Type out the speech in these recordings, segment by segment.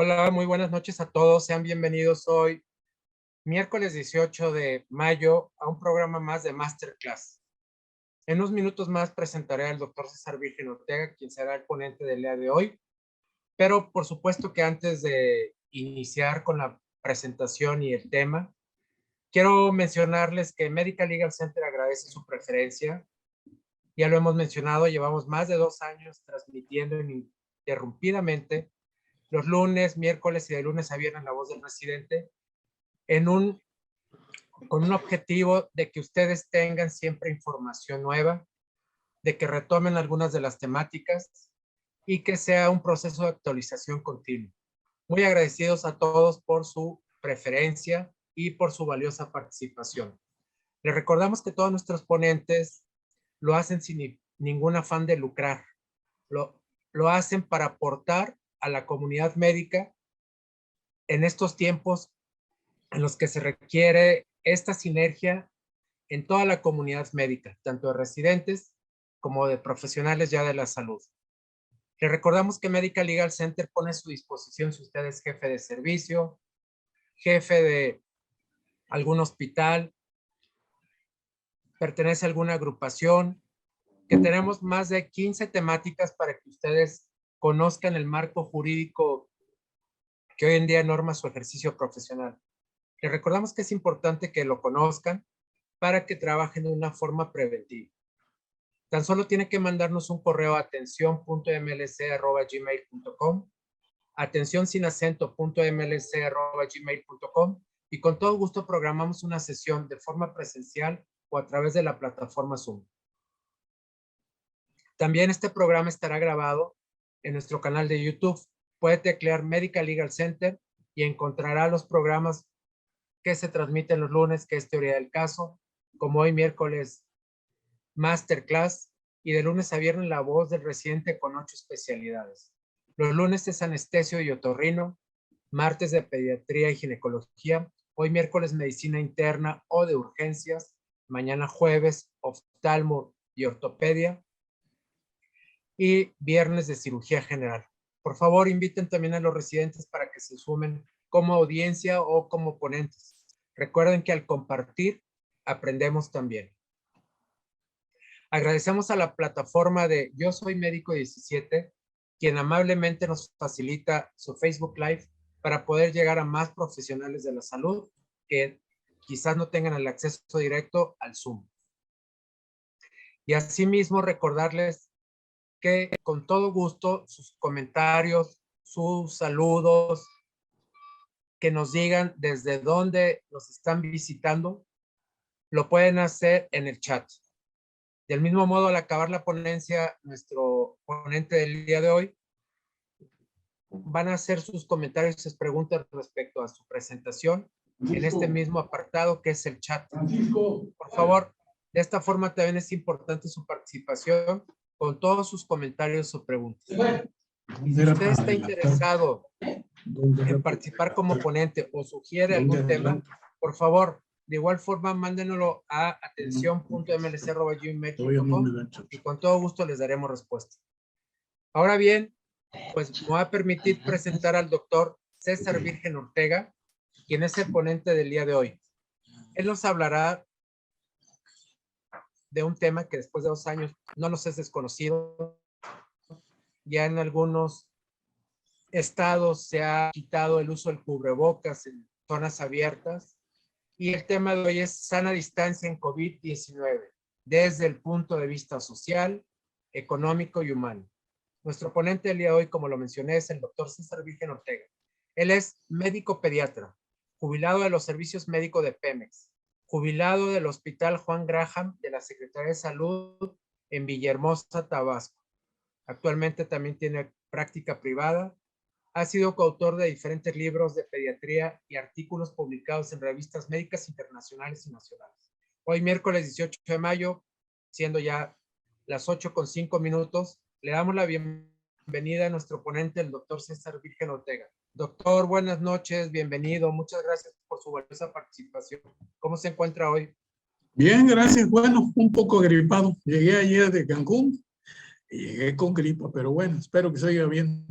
Hola, muy buenas noches a todos. Sean bienvenidos hoy, miércoles 18 de mayo, a un programa más de Masterclass. En unos minutos más presentaré al doctor César Virgen Ortega, quien será el ponente del día de hoy. Pero por supuesto que antes de iniciar con la presentación y el tema, quiero mencionarles que Medical Legal Center agradece su preferencia. Ya lo hemos mencionado, llevamos más de 2 años transmitiendo ininterrumpidamente los lunes, miércoles y de lunes a viernes La Voz del Residente con un objetivo de que ustedes tengan siempre información nueva, de que retomen algunas de las temáticas y que sea un proceso de actualización continua. Muy agradecidos a todos por su preferencia y por su valiosa participación. Les recordamos que todos nuestros ponentes lo hacen sin ningún afán de lucrar. Lo hacen para aportar a la comunidad médica en estos tiempos en los que se requiere esta sinergia en toda la comunidad médica, tanto de residentes como de profesionales ya de la salud. Les recordamos que Medical Legal Center pone a su disposición si usted es jefe de servicio, jefe de algún hospital, pertenece a alguna agrupación, que tenemos más de 15 temáticas para que ustedes conozcan el marco jurídico que hoy en día norma su ejercicio profesional. Les recordamos que es importante que lo conozcan para que trabajen de una forma preventiva. Tan solo tiene que mandarnos un correo a atención.mlc@gmail.com, atención sin acento.mlc@gmail.com, y con todo gusto programamos una sesión de forma presencial o a través de la plataforma Zoom. También este programa estará grabado en nuestro canal de YouTube. Puede teclear Medical Legal Center y encontrará los programas que se transmiten los lunes, que es Teoría del Caso, como hoy miércoles Masterclass, y de lunes a viernes La Voz del Residente con 8 especialidades. Los lunes es anestesio y otorrino, martes de pediatría y ginecología, hoy miércoles medicina interna o de urgencias, mañana jueves oftalmo y ortopedia, y viernes de cirugía general. Por favor, inviten también a los residentes para que se sumen como audiencia o como ponentes. Recuerden que al compartir, aprendemos también. Agradecemos a la plataforma de Yo Soy Médico 17, quien amablemente nos facilita su Facebook Live para poder llegar a más profesionales de la salud que quizás no tengan el acceso directo al Zoom. Y asimismo recordarles que con todo gusto sus comentarios, sus saludos, que nos digan desde dónde nos están visitando, lo pueden hacer en el chat. Del mismo modo, al acabar la ponencia, nuestro ponente del día de hoy van a hacer sus comentarios y sus preguntas respecto a su presentación en este mismo apartado que es el chat. Por favor, de esta forma también es importante su participación con todos sus comentarios o preguntas. Y si usted está interesado en participar como ponente o sugiere algún tema, por favor, de igual forma, mándenlo a atención.mlc@gmail.com y con todo gusto les daremos respuesta. Ahora bien, pues me voy a permitir presentar al doctor César Virgen Ortega, quien es el ponente del día de hoy. Él nos hablará de un tema que después de 2 años no nos es desconocido. Ya en algunos estados se ha quitado el uso del cubrebocas en zonas abiertas. Y el tema de hoy es sana distancia en COVID-19, desde el punto de vista social, económico y humano. Nuestro ponente del día de hoy, como lo mencioné, es el doctor César Virgen Ortega. Él es médico pediatra, jubilado de los servicios médicos de Pemex, jubilado del Hospital Juan Graham de la Secretaría de Salud en Villahermosa, Tabasco. Actualmente también tiene práctica privada. Ha sido coautor de diferentes libros de pediatría y artículos publicados en revistas médicas internacionales y nacionales. Hoy, miércoles 18 de mayo, siendo ya las 8:05, le damos la bienvenida a nuestro ponente, el doctor César Virgen Ortega. Doctor, buenas noches, bienvenido. Muchas gracias por su valiosa participación. ¿Cómo se encuentra hoy? Bien, gracias. Bueno, un poco gripado. Llegué ayer de Cancún y llegué con gripa, pero bueno, espero que se oiga bien.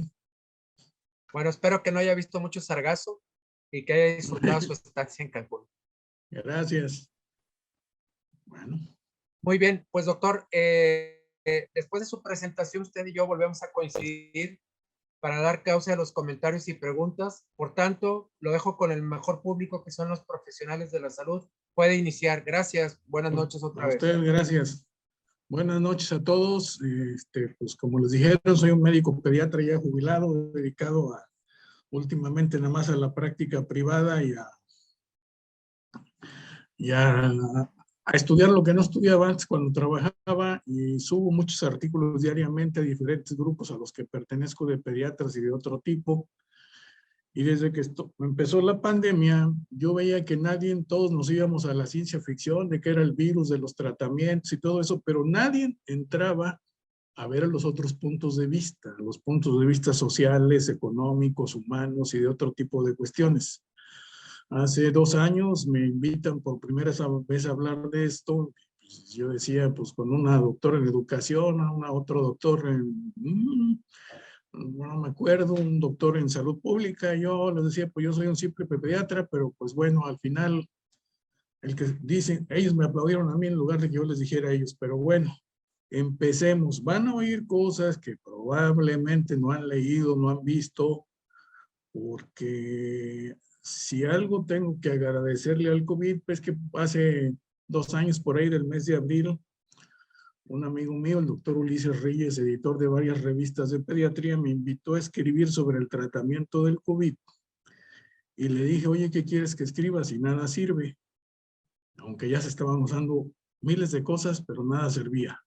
Bueno, espero que no haya visto mucho sargazo y que haya disfrutado su estancia en Cancún. Gracias. Bueno, Muy bien, pues doctor, después de su presentación, usted y yo volvemos a coincidir para dar causa a los comentarios y preguntas. Por tanto, lo dejo con el mejor público, que son los profesionales de la salud. Puede iniciar. Gracias. Buenas noches otra a vez. usted, gracias. Buenas noches a todos. Pues como les dijeron, soy un médico pediatra ya jubilado, dedicado últimamente nada más a la práctica privada y a estudiar lo que no estudiaba antes cuando trabajaba, y subo muchos artículos diariamente a diferentes grupos a los que pertenezco, de pediatras y de otro tipo. Y desde que empezó la pandemia, yo veía que todos nos íbamos a la ciencia ficción de que era el virus, de los tratamientos y todo eso, pero nadie entraba a ver los otros puntos de vista, los puntos de vista sociales, económicos, humanos y de otro tipo de cuestiones. Hace 2 años me invitan por primera vez a hablar de esto. Pues yo decía, pues con una doctora en educación, otro doctor en, no me acuerdo, un doctor en salud pública. Yo les decía, pues yo soy un simple pediatra, pero pues bueno, al final, el que dicen, ellos me aplaudieron a mí en lugar de que yo les dijera a ellos, pero bueno, empecemos. Van a oír cosas que probablemente no han leído, no han visto, porque si algo tengo que agradecerle al COVID, pues que hace 2 años por ahí del mes de abril, un amigo mío, el doctor Ulises Reyes, editor de varias revistas de pediatría, me invitó a escribir sobre el tratamiento del COVID. Y le dije, oye, ¿qué quieres que escriba si nada sirve? Aunque ya se estaban usando miles de cosas, pero nada servía.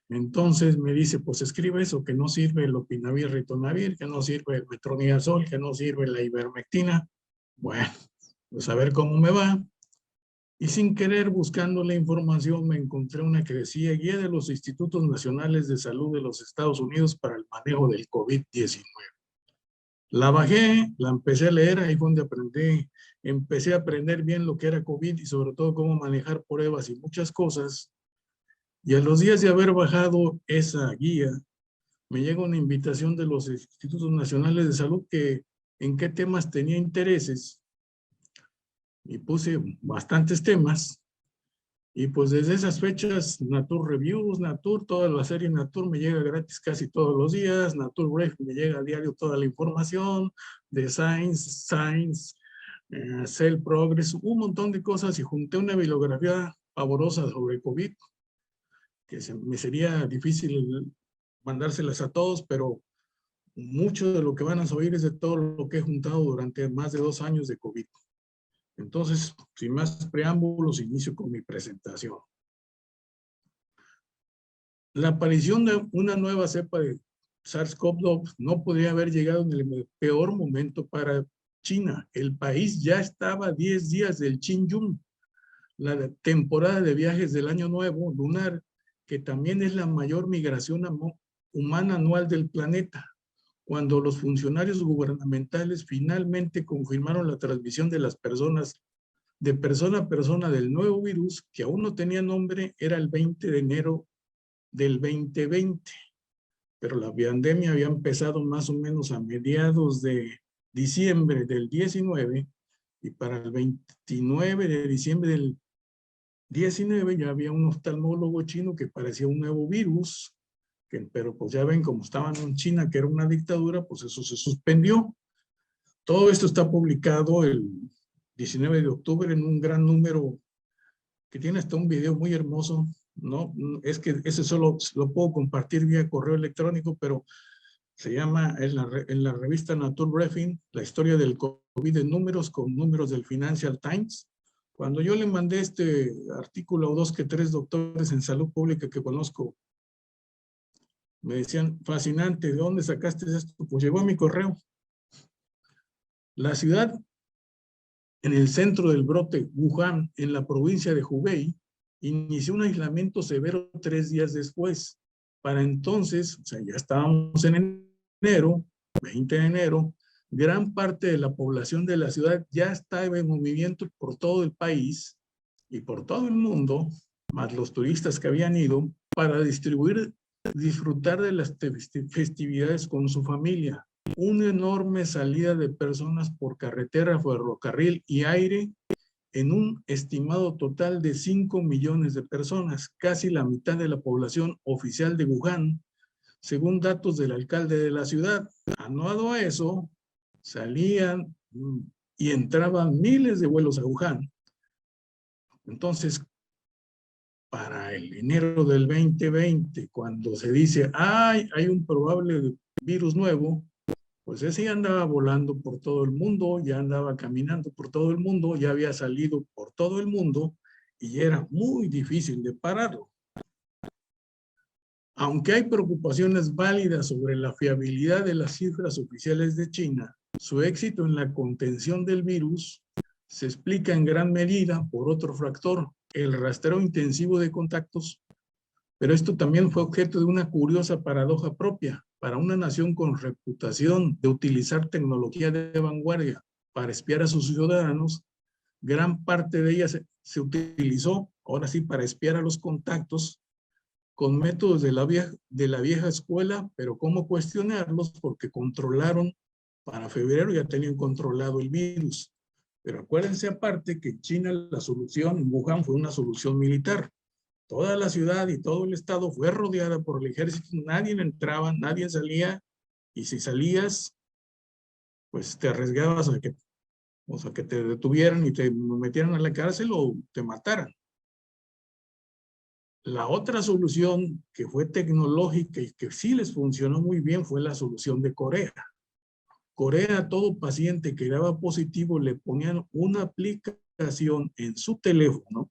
Entonces me dice, pues escribe eso, que no sirve el lopinavir, ritonavir, que no sirve el metronidazol, que no sirve la ivermectina. Bueno, pues a ver cómo me va. Y sin querer, buscando la información, me encontré una que decía Guía de los Institutos Nacionales de Salud de los Estados Unidos para el manejo del COVID-19. La bajé, la empecé a leer, ahí fue donde empecé a aprender bien lo que era COVID y sobre todo cómo manejar pruebas y muchas cosas. Y a los días de haber bajado esa guía, me llega una invitación de los Institutos Nacionales de Salud que en qué temas tenía intereses, y puse bastantes temas. Y pues desde esas fechas, Natur Reviews, toda la serie Natur me llega gratis casi todos los días. Natur Brief me llega a diario toda la información de Science, Cell Progress, un montón de cosas, y junté una bibliografía pavorosa sobre COVID, que me sería difícil mandárselas a todos, pero mucho de lo que van a oír es de todo lo que he juntado durante más de 2 años de COVID. Entonces, sin más preámbulos, inicio con mi presentación. La aparición de una nueva cepa de SARS-CoV-2 no podría haber llegado en el peor momento para China. El país ya estaba a 10 días del Qingyun, la temporada de viajes del Año Nuevo lunar, que también es la mayor migración humana anual del planeta, cuando los funcionarios gubernamentales finalmente confirmaron la transmisión de las personas, de persona a persona, del nuevo virus, que aún no tenía nombre. Era el 20 de enero del 2020, pero la pandemia había empezado más o menos a mediados de diciembre del 19, y para el 29 de diciembre del 19 ya había un oftalmólogo chino que parecía un nuevo virus, pero pues ya ven, como estaban en China, que era una dictadura, pues eso se suspendió. Todo esto está publicado el 19 de octubre en un gran número que tiene hasta un video muy hermoso. No, es que ese solo lo puedo compartir vía correo electrónico, pero se llama en la revista Nature Briefing, la historia del COVID en números, con números del Financial Times. Cuando yo le mandé este artículo a 2 que 3 doctores en salud pública que conozco, me decían, fascinante, ¿de dónde sacaste esto? Pues llegó a mi correo. La ciudad en el centro del brote, Wuhan, en la provincia de Hubei, inició un aislamiento severo 3 días después. Para entonces, o sea, ya estábamos en enero, 20 de enero, gran parte de la población de la ciudad ya estaba en movimiento por todo el país y por todo el mundo, más los turistas que habían ido, para disfrutar de las festividades con su familia. una enorme salida de personas por carretera, ferrocarril y aire en un estimado total de 5 millones de personas, casi la mitad de la población oficial de Wuhan, según datos del alcalde de la ciudad. Anuado a eso, salían y entraban miles de vuelos a Wuhan. Entonces, para el enero del 2020, cuando se dice, hay un probable virus nuevo, pues ese ya andaba volando por todo el mundo, ya andaba caminando por todo el mundo, ya había salido por todo el mundo y era muy difícil de pararlo. Aunque hay preocupaciones válidas sobre la fiabilidad de las cifras oficiales de China, su éxito en la contención del virus se explica en gran medida por otro factor, el rastreo intensivo de contactos, pero esto también fue objeto de una curiosa paradoja propia. Para una nación con reputación de utilizar tecnología de vanguardia para espiar a sus ciudadanos, gran parte de ella se utilizó, ahora sí, para espiar a los contactos con métodos de la vieja escuela, pero ¿cómo cuestionarlos? Porque controlaron, para febrero ya tenían controlado el virus. Pero acuérdense aparte que en China la solución, en Wuhan, fue una solución militar. Toda la ciudad y todo el estado fue rodeada por el ejército, nadie entraba, nadie salía, y si salías, pues te arriesgabas a que te detuvieran y te metieran a la cárcel o te mataran. La otra solución que fue tecnológica y que sí les funcionó muy bien fue la solución de Corea. Corea, a todo paciente que daba positivo le ponían una aplicación en su teléfono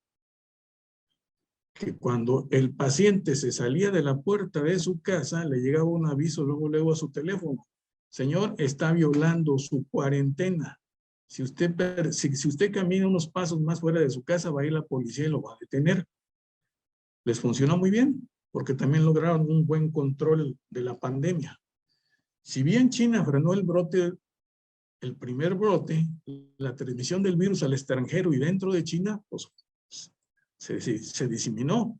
que cuando el paciente se salía de la puerta de su casa le llegaba un aviso luego a su teléfono. Señor, está violando su cuarentena. Si usted camina unos pasos más fuera de su casa, va a ir la policía y lo va a detener. Les funcionó muy bien, porque también lograron un buen control de la pandemia. Si bien China frenó el primer brote, la transmisión del virus al extranjero y dentro de China, pues se diseminó.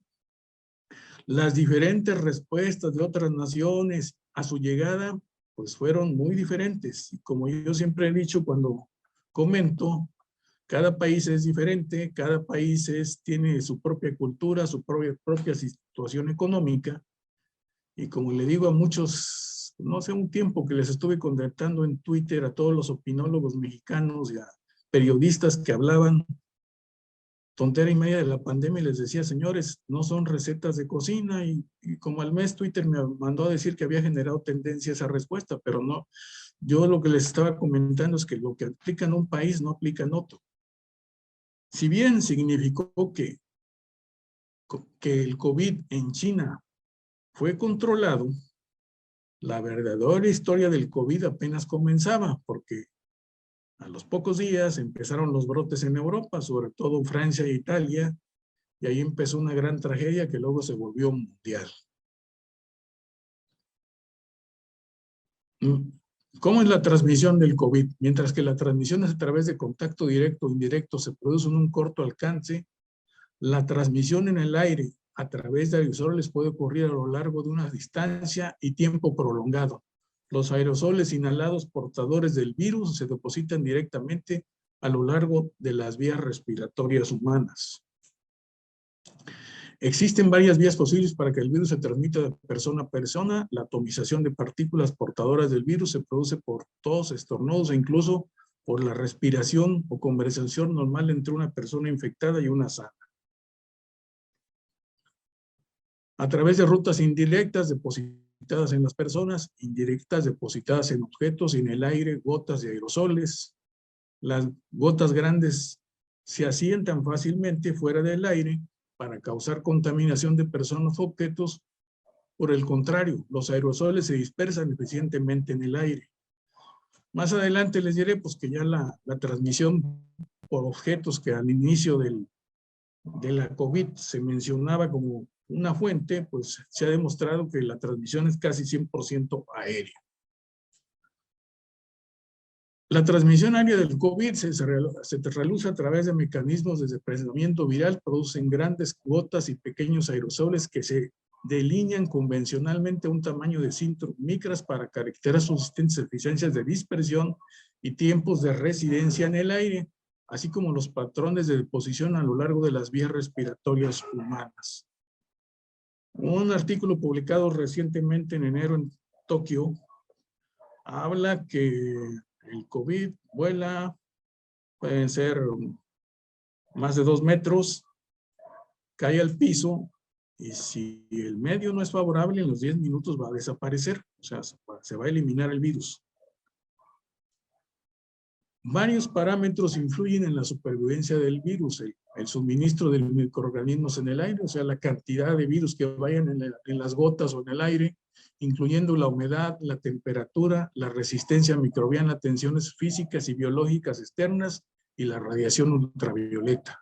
Las diferentes respuestas de otras naciones a su llegada, pues fueron muy diferentes. Y como yo siempre he dicho cuando comento, cada país es diferente, cada país tiene su propia cultura, su propia situación económica. Y como le digo a muchos, no hace un tiempo que les estuve contactando en Twitter a todos los opinólogos mexicanos y a periodistas que hablaban tontera y media de la pandemia, y les decía, señores, no son recetas de cocina, y como al mes Twitter me mandó a decir que había generado tendencia a esa respuesta, pero no, yo lo que les estaba comentando es que lo que aplica en un país no aplica en otro. Si bien significó que el COVID en China fue controlado, la verdadera historia del COVID apenas comenzaba, porque a los pocos días empezaron los brotes en Europa, sobre todo Francia e Italia, y ahí empezó una gran tragedia que luego se volvió mundial. ¿Cómo es la transmisión del COVID? Mientras que la transmisión es a través de contacto directo o indirecto, se produce en un corto alcance, la transmisión en el aire a través de aerosoles puede ocurrir a lo largo de una distancia y tiempo prolongado. Los aerosoles inhalados portadores del virus se depositan directamente a lo largo de las vías respiratorias humanas. Existen varias vías posibles para que el virus se transmita de persona a persona. La atomización de partículas portadoras del virus se produce por tos, estornudos e incluso por la respiración o conversación normal entre una persona infectada y una sana. A través de rutas indirectas depositadas en las personas, indirectas depositadas en objetos y en el aire, gotas de aerosoles. Las gotas grandes se asientan fácilmente fuera del aire para causar contaminación de personas o objetos. Por el contrario, los aerosoles se dispersan eficientemente en el aire. Más adelante les diré pues, que ya la transmisión por objetos que al inicio de la COVID se mencionaba como una fuente, pues se ha demostrado que la transmisión es casi 100% aérea. La transmisión aérea del COVID se realiza a través de mecanismos de desprendimiento viral, producen grandes gotas y pequeños aerosoles que se delinean convencionalmente un tamaño de 5 micras para caracterizar sus distintas eficiencias de dispersión y tiempos de residencia en el aire, así como los patrones de deposición a lo largo de las vías respiratorias humanas. Un artículo publicado recientemente en enero en Tokio habla que el COVID vuela, pueden ser más de 2 metros, cae al piso y si el medio no es favorable, en los 10 minutos va a desaparecer, o sea, se va a eliminar el virus. Varios parámetros influyen en la supervivencia del virus, el suministro de microorganismos en el aire, o sea, la cantidad de virus que vayan en las gotas o en el aire, incluyendo la humedad, la temperatura, la resistencia microbiana a tensiones físicas y biológicas externas y la radiación ultravioleta.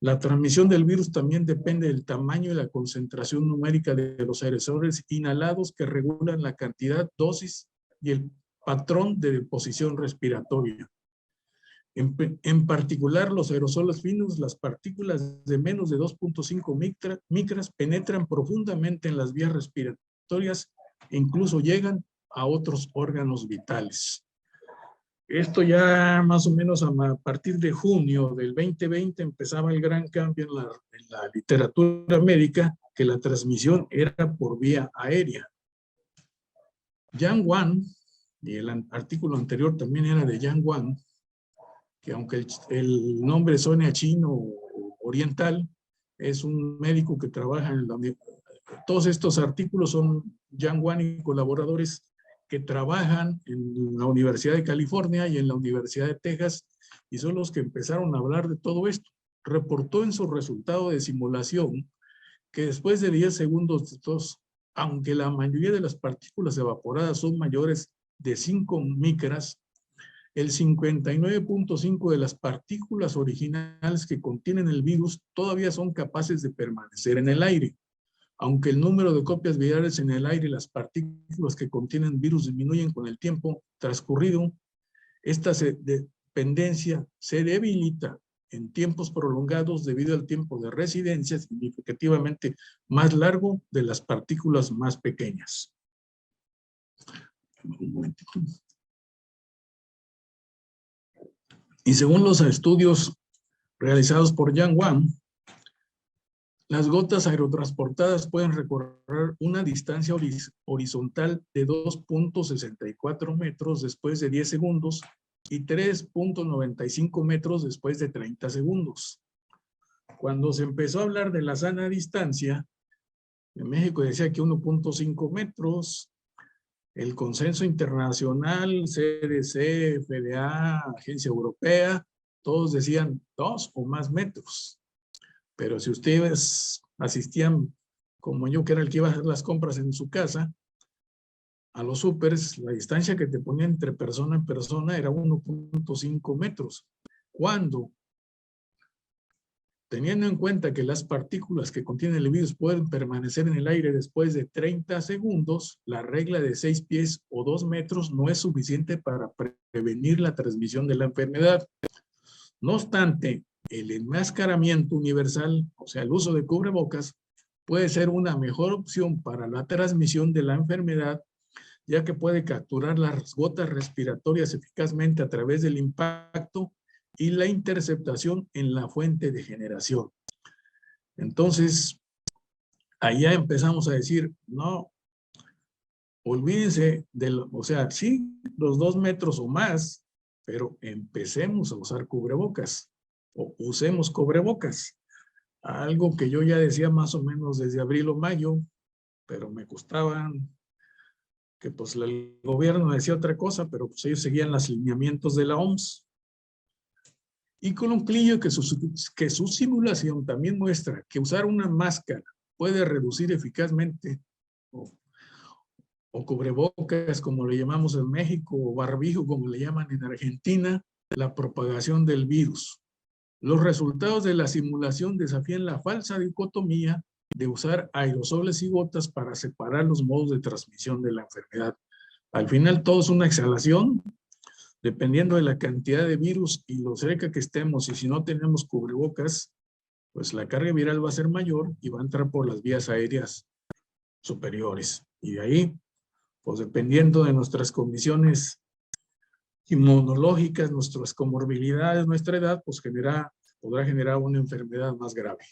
La transmisión del virus también depende del tamaño y la concentración numérica de los aerosoles inhalados que regulan la cantidad, dosis y el patrón de deposición respiratoria. En particular, los aerosoles finos, las partículas de menos de 2.5 micras penetran profundamente en las vías respiratorias e incluso llegan a otros órganos vitales. Esto ya más o menos a partir de junio del 2020 empezaba el gran cambio en la literatura médica, que la transmisión era por vía aérea. Yang Wan, y el artículo anterior también era de Yang Wan, que aunque el nombre suene a chino o oriental, es un médico que trabaja en la universidad. Todos estos artículos son Yang Wan y colaboradores que trabajan en la Universidad de California y en la Universidad de Texas, y son los que empezaron a hablar de todo esto. Reportó en su resultado de simulación que después de 10 segundos de tos, aunque la mayoría de las partículas evaporadas son mayores de 5 micras, el 59.5 de las partículas originales que contienen el virus todavía son capaces de permanecer en el aire. Aunque el número de copias virales en el aire y las partículas que contienen virus disminuyen con el tiempo transcurrido, esta dependencia se debilita en tiempos prolongados debido al tiempo de residencia significativamente más largo de las partículas más pequeñas. Un momentito. Y según los estudios realizados por Yang Wan, las gotas aerotransportadas pueden recorrer una distancia horizontal de 2.64 metros después de 10 segundos y 3.95 metros después de 30 segundos. Cuando se empezó a hablar de la sana distancia, en México decía que 1.5 metros, el consenso internacional, CDC, FDA, Agencia Europea, todos decían 2 o más metros. Pero si ustedes asistían, como yo, que era el que iba a hacer las compras en su casa, a los súperes, la distancia que te ponían entre persona en persona era 1.5 metros. Cuando, teniendo en cuenta que las partículas que contienen el virus pueden permanecer en el aire después de 30 segundos, la regla de 6 pies o 2 metros no es suficiente para prevenir la transmisión de la enfermedad. No obstante, el enmascaramiento universal, o sea, el uso de cubrebocas, puede ser una mejor opción para la transmisión de la enfermedad, ya que puede capturar las gotas respiratorias eficazmente a través del impacto y la interceptación en la fuente de generación. Entonces, allá empezamos a decir, no, olvídense o sea, sí, los 2 metros o más, pero empecemos a usar cubrebocas. O usemos cubrebocas, algo que yo ya decía más o menos desde abril o mayo, pero me costaban, que pues el gobierno decía otra cosa, pero pues ellos seguían los lineamientos de la OMS. Y concluyo que su simulación también muestra que usar una máscara puede reducir eficazmente, o cubrebocas como le llamamos en México, o barbijo como le llaman en Argentina, la propagación del virus. Los resultados de la simulación desafían la falsa dicotomía de usar aerosoles y gotas para separar los modos de transmisión de la enfermedad. Al final todo es una exhalación, dependiendo de la cantidad de virus y lo cerca que estemos, y si no tenemos cubrebocas, pues la carga viral va a ser mayor y va a entrar por las vías aéreas superiores. Y de ahí, pues dependiendo de nuestras condiciones inmunológicas, nuestras comorbilidades, nuestra edad, pues podrá generar una enfermedad más grave.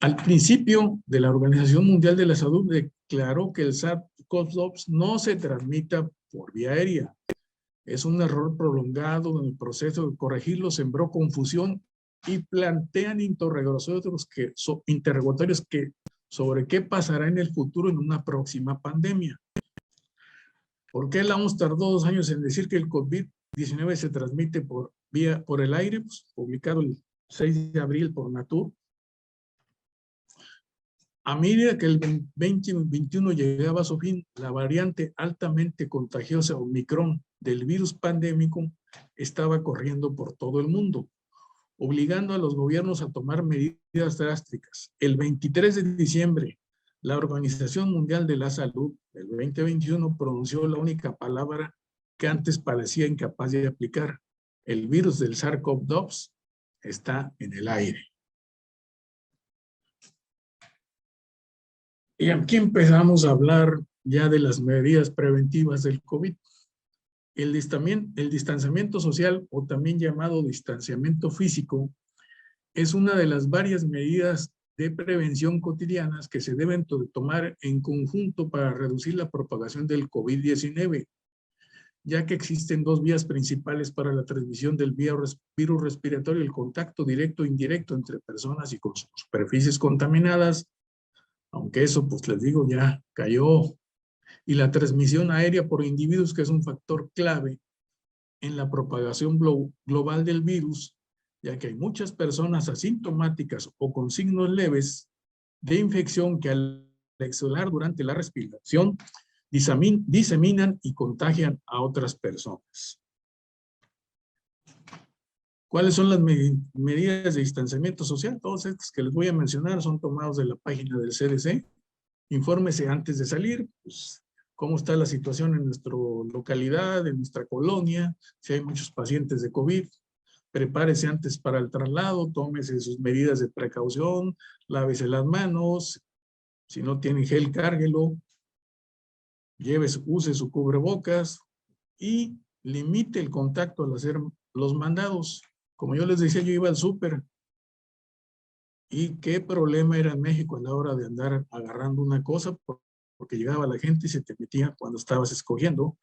Al principio de la Organización Mundial de la Salud declaró que el SARS-CoV-2 no se transmita por vía aérea. Es un error prolongado en el proceso de corregirlo, sembró confusión y plantean interrogatorios sobre qué pasará en el futuro en una próxima pandemia. ¿Por qué la OMS tardó 2 años en decir que el COVID-19 se transmite por el aire? Pues, publicado el 6 de abril por Nature. A medida que el 2021 llegaba a su fin, la variante altamente contagiosa Omicron del virus pandémico estaba corriendo por todo el mundo, obligando a los gobiernos a tomar medidas drásticas. El 23 de diciembre, la Organización Mundial de la Salud del 2021 pronunció la única palabra que antes parecía incapaz de aplicar. El virus del SARS-CoV-2 está en el aire. Y aquí empezamos a hablar ya de las medidas preventivas del COVID. El distanciamiento social, o también llamado distanciamiento físico, es una de las varias medidas de prevención cotidianas que se deben tomar en conjunto para reducir la propagación del COVID-19, ya que existen 2 vías principales para la transmisión del virus respiratorio: el contacto directo e indirecto entre personas y con superficies contaminadas, aunque eso, pues les digo, ya cayó, y la transmisión aérea por individuos, que es un factor clave en la propagación global del virus, ya que hay muchas personas asintomáticas o con signos leves de infección que al exhalar durante la respiración diseminan y contagian a otras personas. ¿Cuáles son las medidas de distanciamiento social? Todos estos que les voy a mencionar son tomados de la página del CDC. Infórmese antes de salir, pues, cómo está la situación en nuestra localidad, en nuestra colonia, si hay muchos pacientes de COVID. Prepárese antes para el traslado, tómese sus medidas de precaución, lávese las manos, si no tiene gel, cárguelo, use su cubrebocas y limite el contacto al hacer los mandados. Como yo les decía, yo iba al súper y qué problema era en México a la hora de andar agarrando una cosa, porque llegaba la gente y se te metía cuando estabas escogiendo.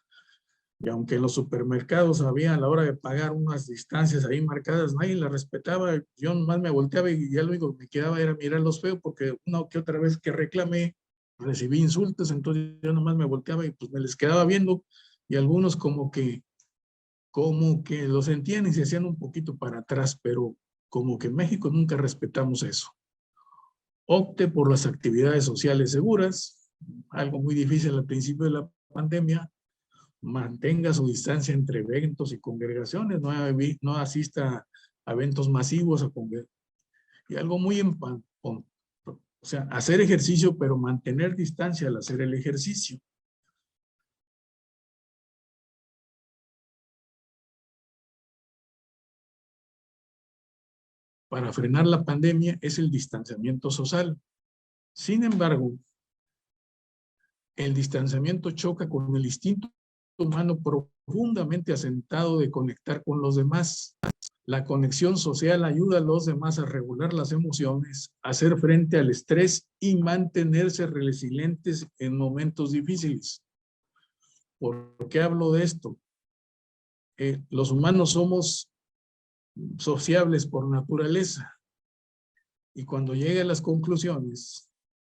Y aunque en los supermercados había a la hora de pagar unas distancias ahí marcadas, nadie las respetaba. Yo nomás me volteaba y ya lo único que me quedaba era mirarlos feo, porque una que otra vez que reclamé recibí insultos, entonces yo nomás me volteaba y pues me les quedaba viendo, y algunos como que lo sentían y se hacían un poquito para atrás, pero como que en México nunca respetamos eso. Opte por las actividades sociales seguras, algo muy difícil al principio de la pandemia. Mantenga su distancia entre eventos y congregaciones, no asista a eventos masivos, y algo muy o sea, hacer ejercicio, pero mantener distancia al hacer el ejercicio. Para frenar la pandemia es el distanciamiento social. Sin embargo, el distanciamiento choca con el instinto humano profundamente asentado de conectar con los demás. La conexión social ayuda a los demás a regular las emociones, a hacer frente al estrés y mantenerse resilientes en momentos difíciles. ¿Por qué hablo de esto? Los humanos somos sociables por naturaleza, y cuando llegue a las conclusiones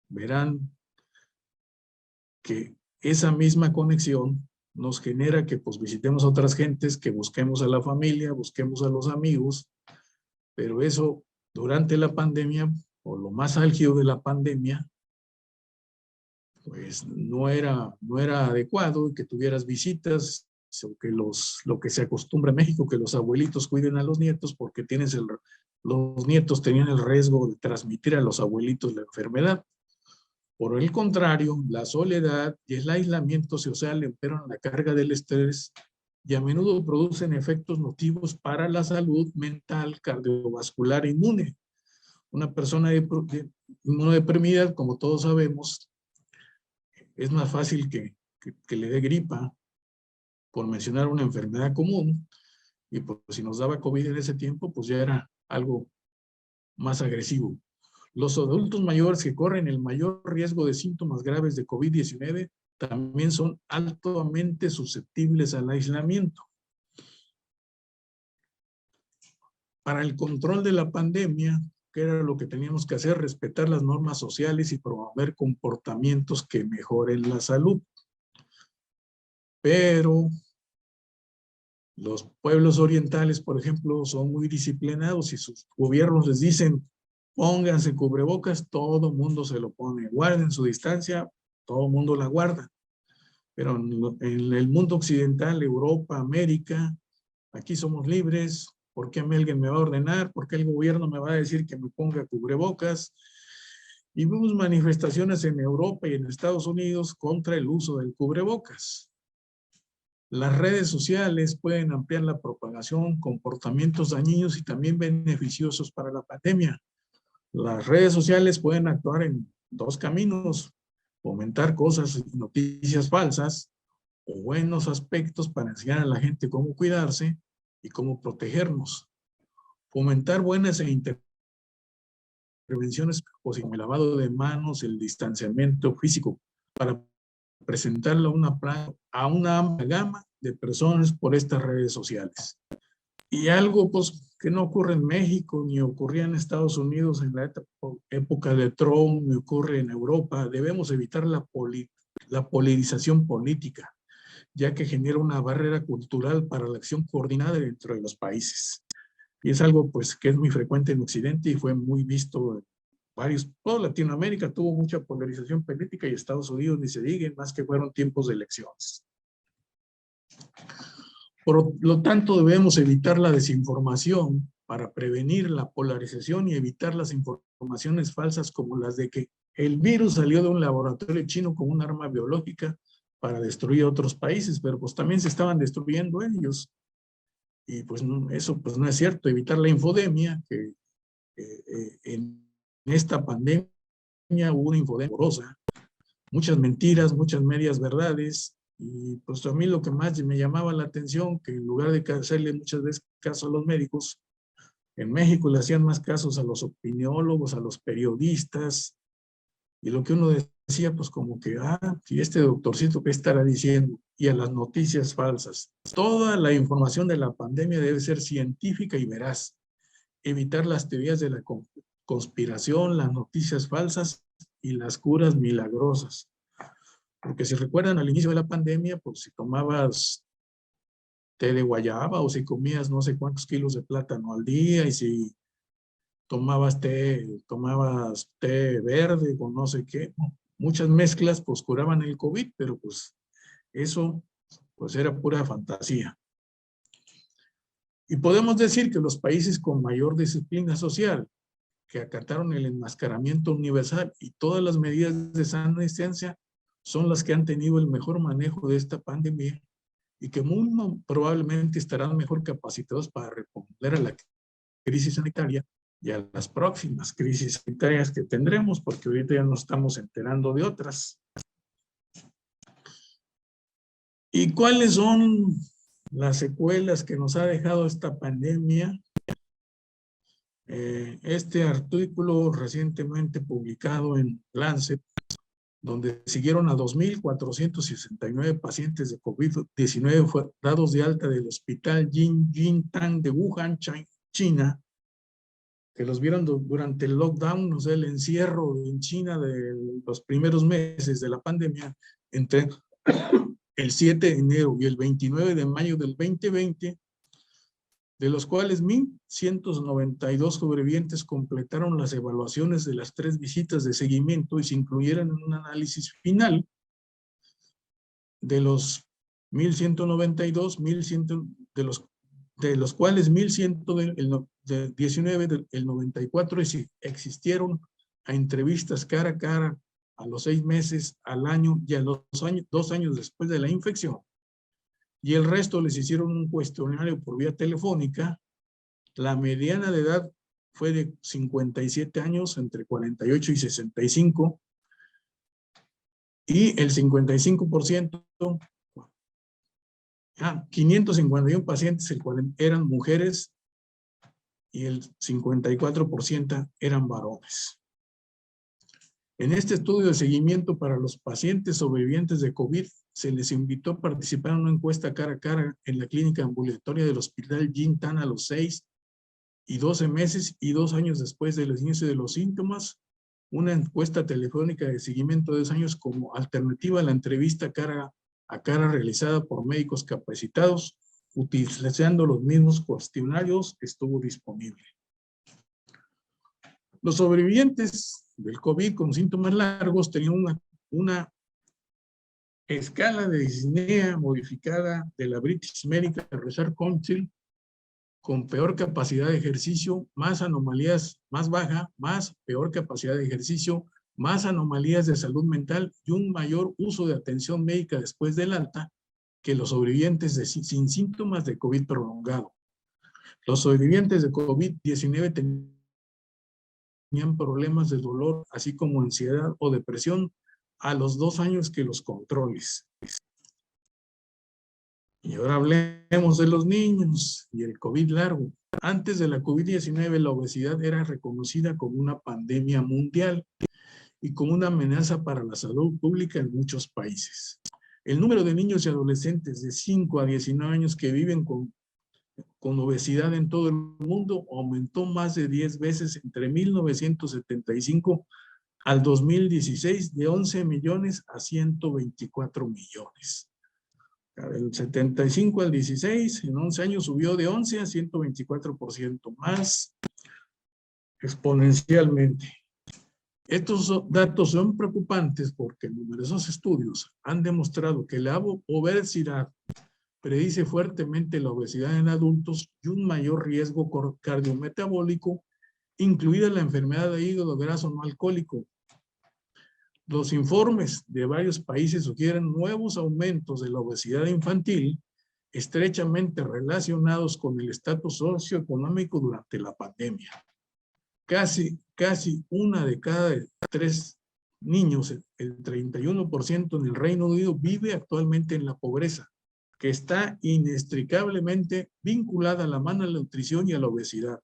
verán que esa misma conexión nos genera que pues visitemos a otras gentes, que busquemos a la familia, busquemos a los amigos, pero eso durante la pandemia, o lo más álgido de la pandemia, pues no era adecuado, y que tuvieras visitas, o que lo que se acostumbra en México, que los abuelitos cuiden a los nietos, porque los nietos tenían el riesgo de transmitir a los abuelitos la enfermedad. Por el contrario, la soledad y el aislamiento social empeoran la carga del estrés y a menudo producen efectos nocivos para la salud mental, cardiovascular e inmune. Una persona inmunodeprimida, como todos sabemos, es más fácil que le dé gripa, por mencionar una enfermedad común, y pues si nos daba COVID en ese tiempo, pues ya era algo más agresivo. Los adultos mayores que corren el mayor riesgo de síntomas graves de COVID-19 también son altamente susceptibles al aislamiento. Para el control de la pandemia, ¿qué era lo que teníamos que hacer? Respetar las normas sociales y promover comportamientos que mejoren la salud. Pero los pueblos orientales, por ejemplo, son muy disciplinados y sus gobiernos les dicen, pónganse cubrebocas, todo mundo se lo pone. Guarden su distancia, todo mundo la guarda. Pero en el mundo occidental, Europa, América, aquí somos libres. ¿Por qué alguien me va a ordenar? ¿Por qué el gobierno me va a decir que me ponga cubrebocas? Y vemos manifestaciones en Europa y en Estados Unidos contra el uso del cubrebocas. Las redes sociales pueden ampliar la propagación, comportamientos dañinos y también beneficiosos para la pandemia. Las redes sociales pueden actuar en dos caminos: fomentar cosas y noticias falsas o buenos aspectos para enseñar a la gente cómo cuidarse y cómo protegernos. Fomentar buenas intervenciones como el lavado de manos, el distanciamiento físico, para presentarlo a una amplia gama de personas por estas redes sociales. Y algo pues, que no ocurre en México, ni ocurría en Estados Unidos en la época de Trump, ni ocurre en Europa, debemos evitar la polarización política, ya que genera una barrera cultural para la acción coordinada dentro de los países. Y es algo pues que es muy frecuente en Occidente y fue muy visto en toda Latinoamérica tuvo mucha polarización política y Estados Unidos ni se diga, más que fueron tiempos de elecciones. Por lo tanto, debemos evitar la desinformación para prevenir la polarización y evitar las informaciones falsas como las de que el virus salió de un laboratorio chino con un arma biológica para destruir otros países, pero pues también se estaban destruyendo ellos. Y pues eso pues no es cierto. Evitar la infodemia, que en esta pandemia hubo una infodemia horrorosa, muchas mentiras, muchas medias verdades, y pues a mí lo que más me llamaba la atención, que en lugar de hacerle muchas veces caso a los médicos, en México le hacían más casos a los opiniólogos, a los periodistas, y lo que uno decía, pues como que, ¿y este doctorcito qué estará diciendo? Y a las noticias falsas. Toda la información de la pandemia debe ser científica y veraz. Evitar las teorías de la conspiración, las noticias falsas y las curas milagrosas. Porque si recuerdan, al inicio de la pandemia, pues si tomabas té de guayaba o si comías no sé cuántos kilos de plátano al día y si tomabas té verde con no sé qué, muchas mezclas pues curaban el COVID, pero pues eso pues era pura fantasía. Y podemos decir que los países con mayor disciplina social, que acataron el enmascaramiento universal y todas las medidas de sana distancia, son las que han tenido el mejor manejo de esta pandemia y que muy probablemente estarán mejor capacitados para responder a la crisis sanitaria y a las próximas crisis sanitarias que tendremos, porque ahorita ya nos estamos enterando de otras. ¿Y cuáles son las secuelas que nos ha dejado esta pandemia? Este artículo recientemente publicado en Lancet, donde siguieron a 2,469 pacientes de COVID-19 dados de alta del hospital Jinjiang de Wuhan, China, que los vieron durante el lockdown, o sea, el encierro en China de los primeros meses de la pandemia, entre el 7 de enero y el 29 de mayo del 2020, de los cuales 1,192 sobrevivientes completaron las evaluaciones de las 3 visitas de seguimiento y se incluyeron en un análisis final. De los 1,192, de los cuales 1,119, el 94 existieron a entrevistas cara a cara a los 6 meses, al año y a los 2 años después de la infección. y el resto les hicieron un cuestionario por vía telefónica. La mediana de edad fue de 57 años, entre 48 y 65, y el 55%, 551 pacientes eran mujeres y el 54% eran varones. En este estudio de seguimiento para los pacientes sobrevivientes de COVID, se les invitó a participar en una encuesta cara a cara en la clínica ambulatoria del Hospital Jin Tan a los 6 y 12 meses y 2 años después del inicio de los síntomas, una encuesta telefónica de seguimiento de 2 años como alternativa a la entrevista cara a cara realizada por médicos capacitados, utilizando los mismos cuestionarios, estuvo disponible. Los sobrevivientes del COVID con síntomas largos tenían una escala de disnea modificada de la British Medical Research Council, con peor capacidad de ejercicio, más anomalías, más baja, más peor capacidad de ejercicio, más anomalías de salud mental y un mayor uso de atención médica después del alta que los sobrevivientes sin síntomas de COVID prolongado. Los sobrevivientes de COVID-19 tenían problemas de dolor, así como ansiedad o depresión a los 2 años que los controles. Y ahora hablemos de los niños y el COVID largo. Antes de la COVID-19, la obesidad era reconocida como una pandemia mundial y como una amenaza para la salud pública en muchos países. El número de niños y adolescentes de 5 a 19 años que viven con obesidad en todo el mundo aumentó más de 10 veces entre 1975 al 2016, de 11 millones a 124 millones. Del 75 al 16, en 11 años subió de 11 a 124% más exponencialmente. Estos datos son preocupantes porque numerosos estudios han demostrado que la obesidad predice fuertemente la obesidad en adultos y un mayor riesgo cardiometabólico, incluida la enfermedad de hígado graso no alcohólico. Los informes de varios países sugieren nuevos aumentos de la obesidad infantil estrechamente relacionados con el estatus socioeconómico durante la pandemia. Casi 1 de cada 3 niños, el 31% en el Reino Unido, vive actualmente en la pobreza, que está inextricablemente vinculada a la mala nutrición y a la obesidad.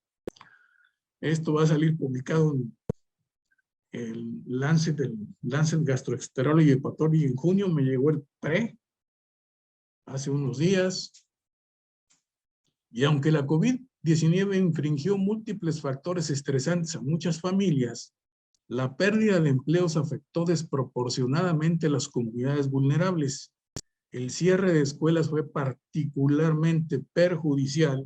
Esto va a salir publicado en el Lancet Gastroenterology and Hepatology en junio. Me llegó el hace unos días. Y aunque la COVID-19 infringió múltiples factores estresantes a muchas familias, la pérdida de empleos afectó desproporcionadamente a las comunidades vulnerables. El cierre de escuelas fue particularmente perjudicial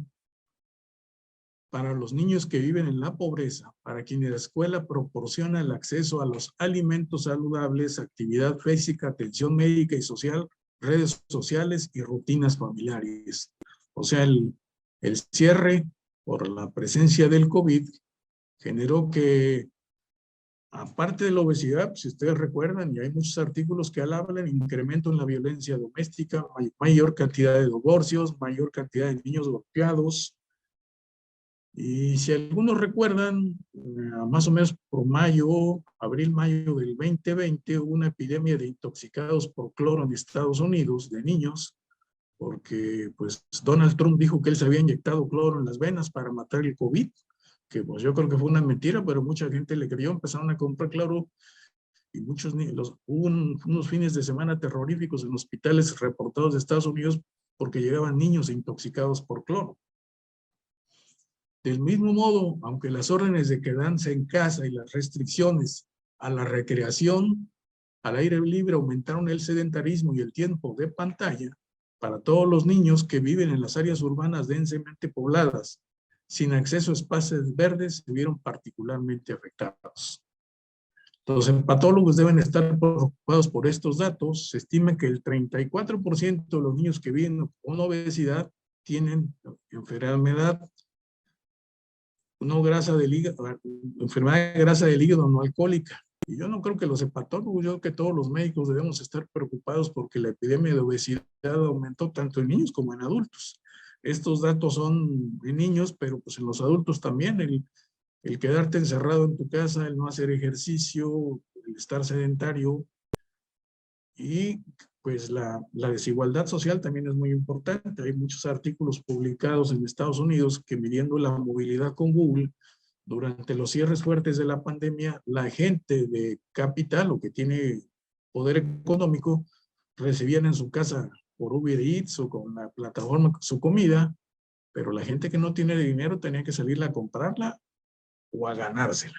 para los niños que viven en la pobreza, para quienes la escuela proporciona el acceso a los alimentos saludables, actividad física, atención médica y social, redes sociales y rutinas familiares. O sea, el cierre por la presencia del COVID generó que, aparte de la obesidad, si ustedes recuerdan, y hay muchos artículos que hablan, incremento en la violencia doméstica, mayor cantidad de divorcios, mayor cantidad de niños golpeados. Y si algunos recuerdan, más o menos por abril-mayo del 2020, hubo una epidemia de intoxicados por cloro en Estados Unidos, de niños, porque pues Donald Trump dijo que él se había inyectado cloro en las venas para matar el COVID, que pues yo creo que fue una mentira, pero mucha gente le creyó, empezaron a comprar cloro y muchos niños, hubo unos fines de semana terroríficos en hospitales reportados de Estados Unidos porque llegaban niños intoxicados por cloro. Del mismo modo, aunque las órdenes de quedarse en casa y las restricciones a la recreación al aire libre aumentaron el sedentarismo y el tiempo de pantalla, para todos los niños que viven en las áreas urbanas densamente pobladas, sin acceso a espacios verdes, se vieron particularmente afectados. Los hepatólogos deben estar preocupados por estos datos. Se estima que el 34% de los niños que viven con obesidad tienen enfermedad enfermedad de grasa del hígado no alcohólica, Y yo no creo que los hepatólogos, yo creo que todos los médicos debemos estar preocupados porque la epidemia de obesidad aumentó tanto en niños como en adultos. Estos datos son en niños, pero pues en los adultos también. El quedarte encerrado en tu casa, el no hacer ejercicio, el estar sedentario y pues la desigualdad social también es muy importante. Hay muchos artículos publicados en Estados Unidos que midiendo la movilidad con Google, durante los cierres fuertes de la pandemia, la gente de capital o que tiene poder económico recibían en su casa por Uber Eats o con la plataforma su comida, pero la gente que no tiene dinero tenía que salirla a comprarla o a ganársela.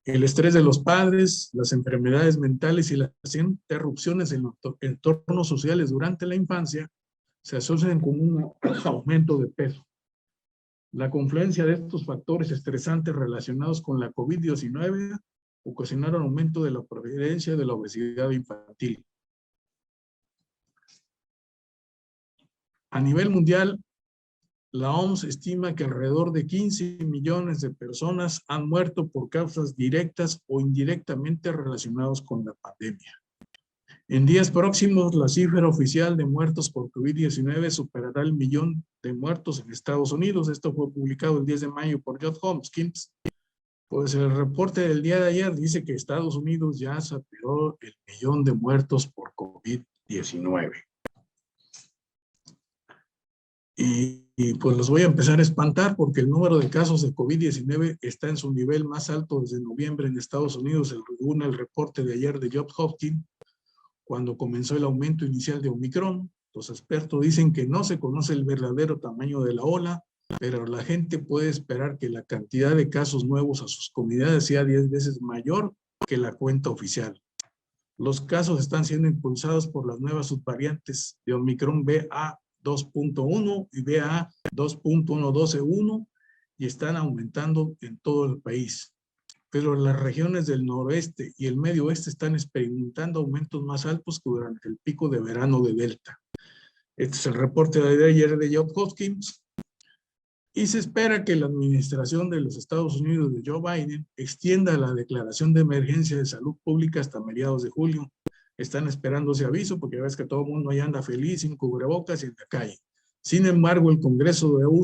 El estrés de los padres, las enfermedades mentales y las interrupciones en los entornos sociales durante la infancia se asocian con un aumento de peso. La confluencia de estos factores estresantes relacionados con la COVID-19 ocasionaron aumento de la prevalencia de la obesidad infantil. A nivel mundial, la OMS estima que alrededor de 15 millones de personas han muerto por causas directas o indirectamente relacionadas con la pandemia. En días próximos, la cifra oficial de muertos por COVID-19 superará el 1.000.000 de muertos en Estados Unidos. Esto fue publicado el 10 de mayo por Johns Hopkins. Pues el reporte del día de ayer dice que Estados Unidos ya superó el 1.000.000 de muertos por COVID-19. Y pues los voy a empezar a espantar porque el número de casos de COVID-19 está en su nivel más alto desde noviembre en Estados Unidos, según el reporte de ayer de Johns Hopkins, cuando comenzó el aumento inicial de Omicron. Los expertos dicen que no se conoce el verdadero tamaño de la ola, pero la gente puede esperar que la cantidad de casos nuevos a sus comunidades sea 10 veces mayor que la cuenta oficial. Los casos están siendo impulsados por las nuevas subvariantes de Omicron BA.2.1 y BA.2.112.1 y están aumentando en todo el país. Pero las regiones del noroeste y el medio oeste están experimentando aumentos más altos que durante el pico de verano de Delta. Este es el reporte de ayer de Johns Hopkins. Y se espera que la administración de los Estados Unidos de Joe Biden extienda la declaración de emergencia de salud pública hasta mediados de julio. Están esperando ese aviso porque ya ves que todo el mundo ahí anda feliz, sin cubrebocas y en la calle. Sin embargo, el Congreso de EU,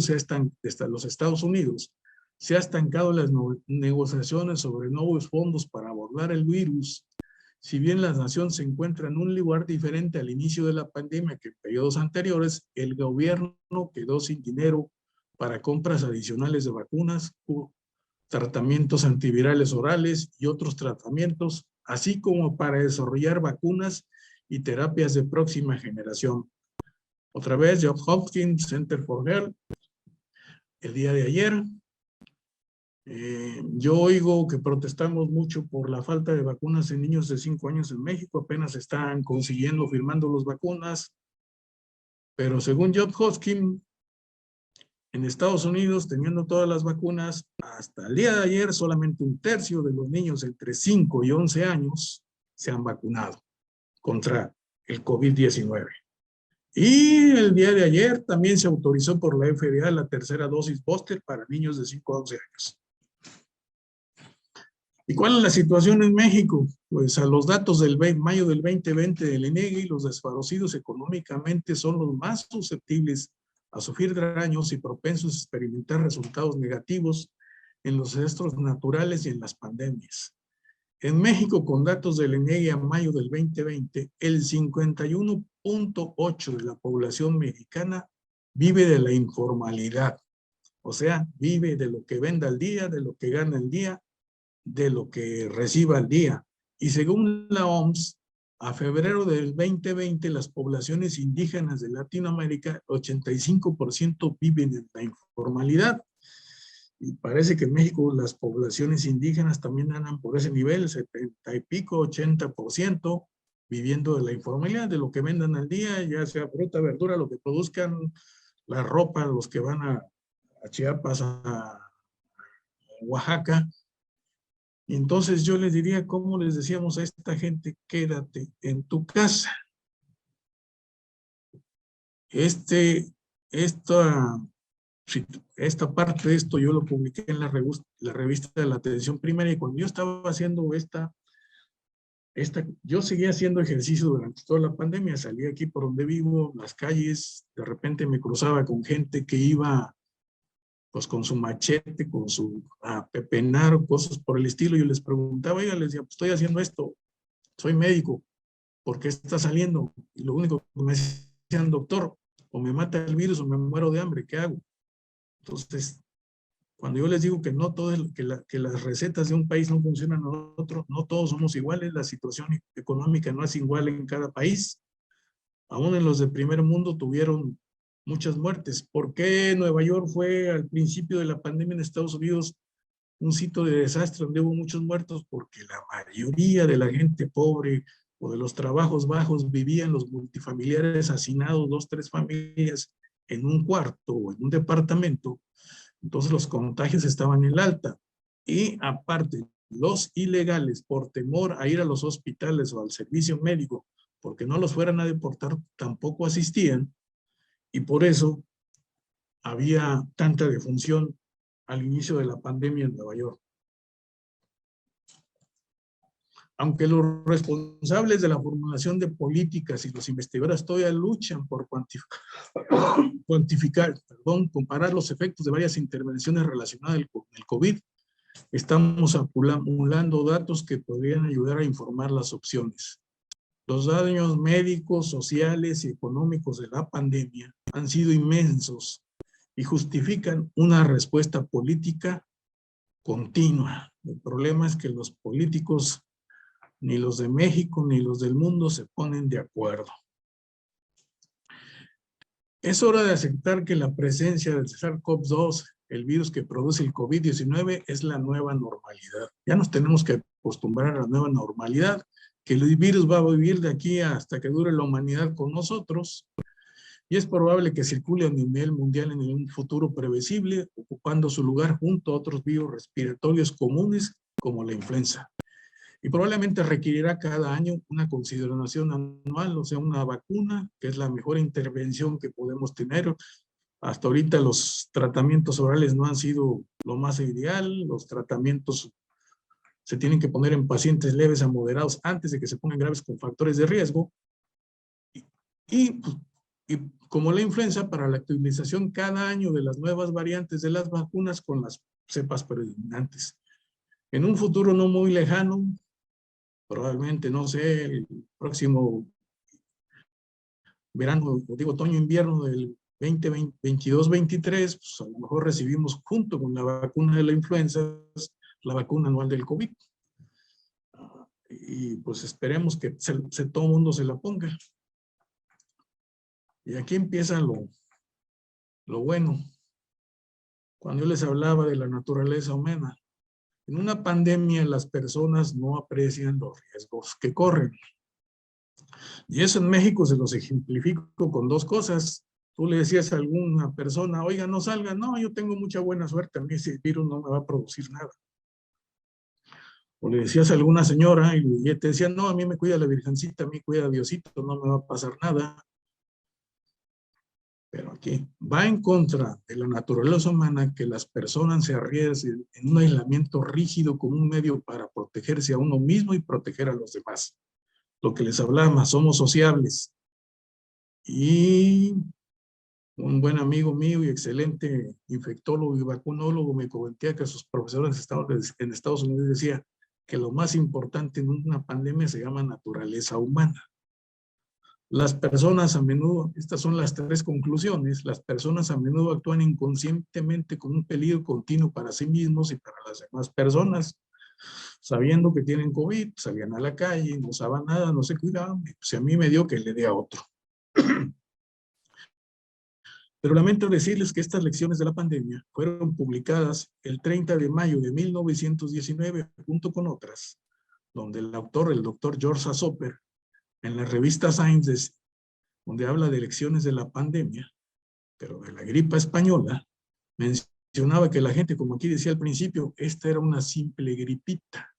los Estados Unidos, se ha estancado las negociaciones sobre nuevos fondos para abordar el virus. Si bien la nación se encuentra en un lugar diferente al inicio de la pandemia que en periodos anteriores, el gobierno quedó sin dinero para compras adicionales de vacunas, tratamientos antivirales orales y otros tratamientos, así como para desarrollar vacunas y terapias de próxima generación. Otra vez, Johns Hopkins Center for Health, el día de ayer, yo oigo que protestamos mucho por la falta de vacunas en niños de 5 años en México, apenas están consiguiendo, firmando las vacunas, pero según Johns Hopkins, en Estados Unidos, teniendo todas las vacunas, hasta el día de ayer solamente 1/3 de los niños entre 5 y 11 años se han vacunado contra el COVID-19. Y el día de ayer también se autorizó por la FDA la tercera dosis booster para niños de 5 a 11 años. ¿Y cuál es la situación en México? Pues a los datos del mayo del 2020 del INEGI, los desfavorecidos económicamente son los más susceptibles a sufrir daños y propensos a experimentar resultados negativos en los desastres naturales y en las pandemias. En México, con datos del INEGI a mayo del 2020, el 51.8% de la población mexicana vive de la informalidad. O sea, vive de lo que venda al día, de lo que gana al día, de lo que reciba al día. Y según la OMS, a febrero del 2020, las poblaciones indígenas de Latinoamérica, 85% viven en la informalidad. Y parece que en México las poblaciones indígenas también andan por ese nivel, 70 y pico, 80%, viviendo de la informalidad, de lo que vendan al día, ya sea fruta, verdura, lo que produzcan, la ropa, los que van a Chiapas, a Oaxaca. Y entonces yo les diría, ¿cómo les decíamos a esta gente? Quédate en tu casa. Esta Sí, esta parte de esto yo lo publiqué en la revista de la atención primaria, y cuando yo estaba haciendo yo seguía haciendo ejercicio durante toda la pandemia, salía aquí por donde vivo, las calles, de repente me cruzaba con gente que iba pues con su machete, con su pepenar o cosas por el estilo. Yo les preguntaba, oiga, les decía, pues estoy haciendo esto, soy médico, ¿por qué está saliendo? Y lo único que me decían, doctor, o me mata el virus o me muero de hambre, ¿qué hago? Entonces, cuando yo les digo que no todo que las recetas de un país no funcionan a otro, no todos somos iguales, la situación económica no es igual en cada país. Aún en los de primer mundo tuvieron muchas muertes. ¿Por qué Nueva York fue al principio de la pandemia en Estados Unidos un sitio de desastre donde hubo muchos muertos? Porque la mayoría de la gente pobre o de los trabajos bajos vivían los multifamiliares hacinados, 2, 3 familias en un cuarto o en un departamento. Entonces los contagios estaban en el alta. Y aparte, los ilegales, por temor a ir a los hospitales o al servicio médico, porque no los fueran a deportar, tampoco asistían. Y por eso había tanta defunción al inicio de la pandemia en Nueva York. Aunque los responsables de la formulación de políticas y los investigadores todavía luchan por comparar los efectos de varias intervenciones relacionadas con el COVID, estamos acumulando datos que podrían ayudar a informar las opciones. Los daños médicos, sociales y económicos de la pandemia han sido inmensos y justifican una respuesta política continua. El problema es que los políticos, ni los de México ni los del mundo, se ponen de acuerdo. Es hora de aceptar que la presencia del SARS-CoV-2, el virus que produce el COVID-19, es la nueva normalidad. Ya nos tenemos que acostumbrar a la nueva normalidad, que el virus va a vivir de aquí hasta que dure la humanidad con nosotros, y es probable que circule a nivel mundial en un futuro previsible, ocupando su lugar junto a otros virus respiratorios comunes como la influenza. Y probablemente requerirá cada año una consideración anual, o sea, una vacuna, que es la mejor intervención que podemos tener. Hasta ahorita los tratamientos orales no han sido lo más ideal, los tratamientos se tienen que poner en pacientes leves a moderados antes de que se pongan graves con factores de riesgo. Y como la influenza, para la actualización cada año de las nuevas variantes de las vacunas con las cepas predominantes. En un futuro no muy lejano, probablemente, no sé, el próximo verano, digo, otoño-invierno del 2022-23, pues a lo mejor recibimos junto con la vacuna de la influenza, la vacuna anual del COVID. Y pues esperemos que todo el mundo se la ponga. Y aquí empieza lo bueno. Cuando yo les hablaba de la naturaleza humana, en una pandemia las personas no aprecian los riesgos que corren. Y eso en México se los ejemplifico con 2 cosas. Tú le decías a alguna persona, oiga, no salga. No, yo tengo mucha buena suerte, a mí ese virus no me va a producir nada. O le decías a alguna señora y te decía, no, a mí me cuida la Virgencita, a mí cuida Diosito, no me va a pasar nada. Pero aquí va en contra de la naturaleza humana que las personas se arriesguen en un aislamiento rígido como un medio para protegerse a uno mismo y proteger a los demás. Lo que les hablaba, somos sociables. Y un buen amigo mío y excelente infectólogo y vacunólogo me comentaba que sus profesores en Estados Unidos decía que lo más importante en una pandemia se llama naturaleza humana. Las personas a menudo, estas son las 3 conclusiones, las personas a menudo actúan inconscientemente con un peligro continuo para sí mismos y para las demás personas. Sabiendo que tienen COVID, salían a la calle, no usaban nada, no se cuidaban, si a mí me dio, que le dé a otro. Pero lamento decirles que estas lecciones de la pandemia fueron publicadas el 30 de mayo de 1919, junto con otras, donde el doctor George Sassoper, en la revista Science, donde habla de lecciones de la pandemia, pero de la gripa española, mencionaba que la gente, como aquí decía al principio, esta era una simple gripita.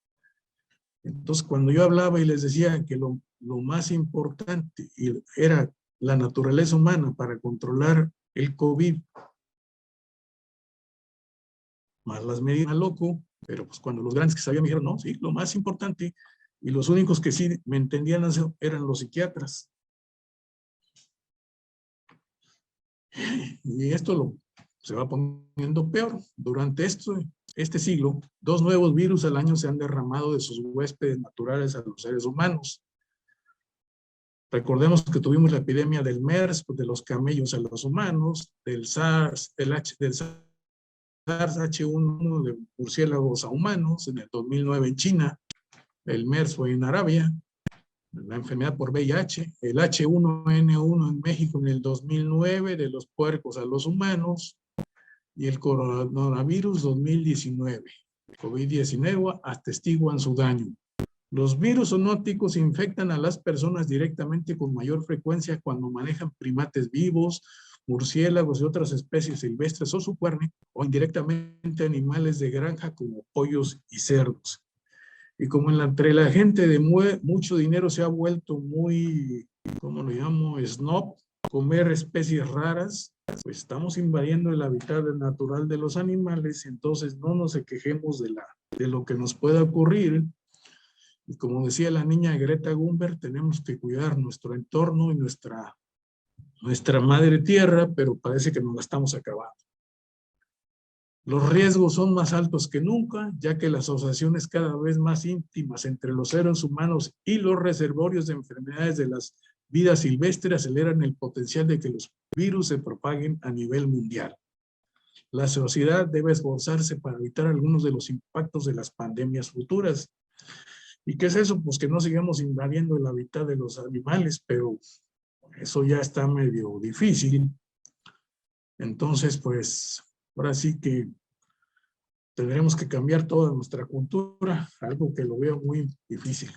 Entonces, cuando yo hablaba y les decía que lo más importante era la naturaleza humana para controlar el COVID más las medidas loco, pero pues cuando los grandes que sabían me dijeron, no, sí, lo más importante, y los únicos que sí me entendían eso eran los psiquiatras. Y esto se va poniendo peor. Durante este siglo, 2 nuevos virus al año se han derramado de sus huéspedes naturales a los seres humanos. Recordemos que tuvimos la epidemia del MERS, de los camellos a los humanos, del SARS, del SARS-H1 de murciélagos a humanos en el 2009 en China, el MERS fue en Arabia, la enfermedad por VIH, el H1N1 en México en el 2009 de los puercos a los humanos y el coronavirus 2019. COVID-19 atestiguan su daño. Los virus zoonóticos infectan a las personas directamente con mayor frecuencia cuando manejan primates vivos, murciélagos y otras especies silvestres o subcuernes, o indirectamente animales de granja como pollos y cerdos. Y como entre la gente de mucho dinero se ha vuelto muy, ¿cómo lo llamo? Snob, comer especies raras, pues estamos invadiendo el hábitat natural de los animales, entonces no nos quejemos de lo que nos pueda ocurrir. Y como decía la niña Greta Thunberg, tenemos que cuidar nuestro entorno y nuestra madre tierra, pero parece que nos la estamos acabando. Los riesgos son más altos que nunca, ya que las asociaciones cada vez más íntimas entre los seres humanos y los reservorios de enfermedades de las vidas silvestres aceleran el potencial de que los virus se propaguen a nivel mundial. La sociedad debe esforzarse para evitar algunos de los impactos de las pandemias futuras. ¿Y qué es eso? Pues que no sigamos invadiendo el hábitat de los animales, pero eso ya está medio difícil. Entonces, pues, ahora sí que tendremos que cambiar toda nuestra cultura, algo que lo veo muy difícil.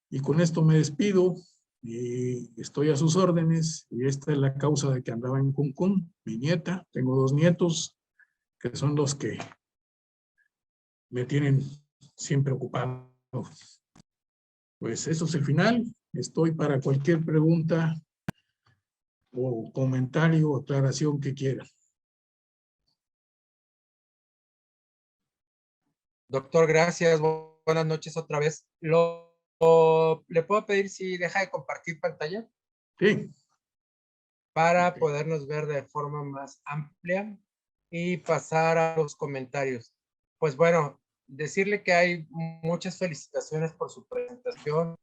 Y con esto me despido y estoy a sus órdenes. Y esta es la causa de que andaba en Cancún, mi nieta. Tengo 2 nietos que son los que me tienen siempre ocupado. Pues eso es el final. Estoy para cualquier pregunta o comentario o aclaración que quieran. Doctor, gracias. Buenas noches otra vez. ¿Le puedo pedir si deja de compartir pantalla Sí. para Ok. podernos ver de forma más amplia y pasar a los comentarios? Pues bueno, decirle que hay muchas felicitaciones por su presentación.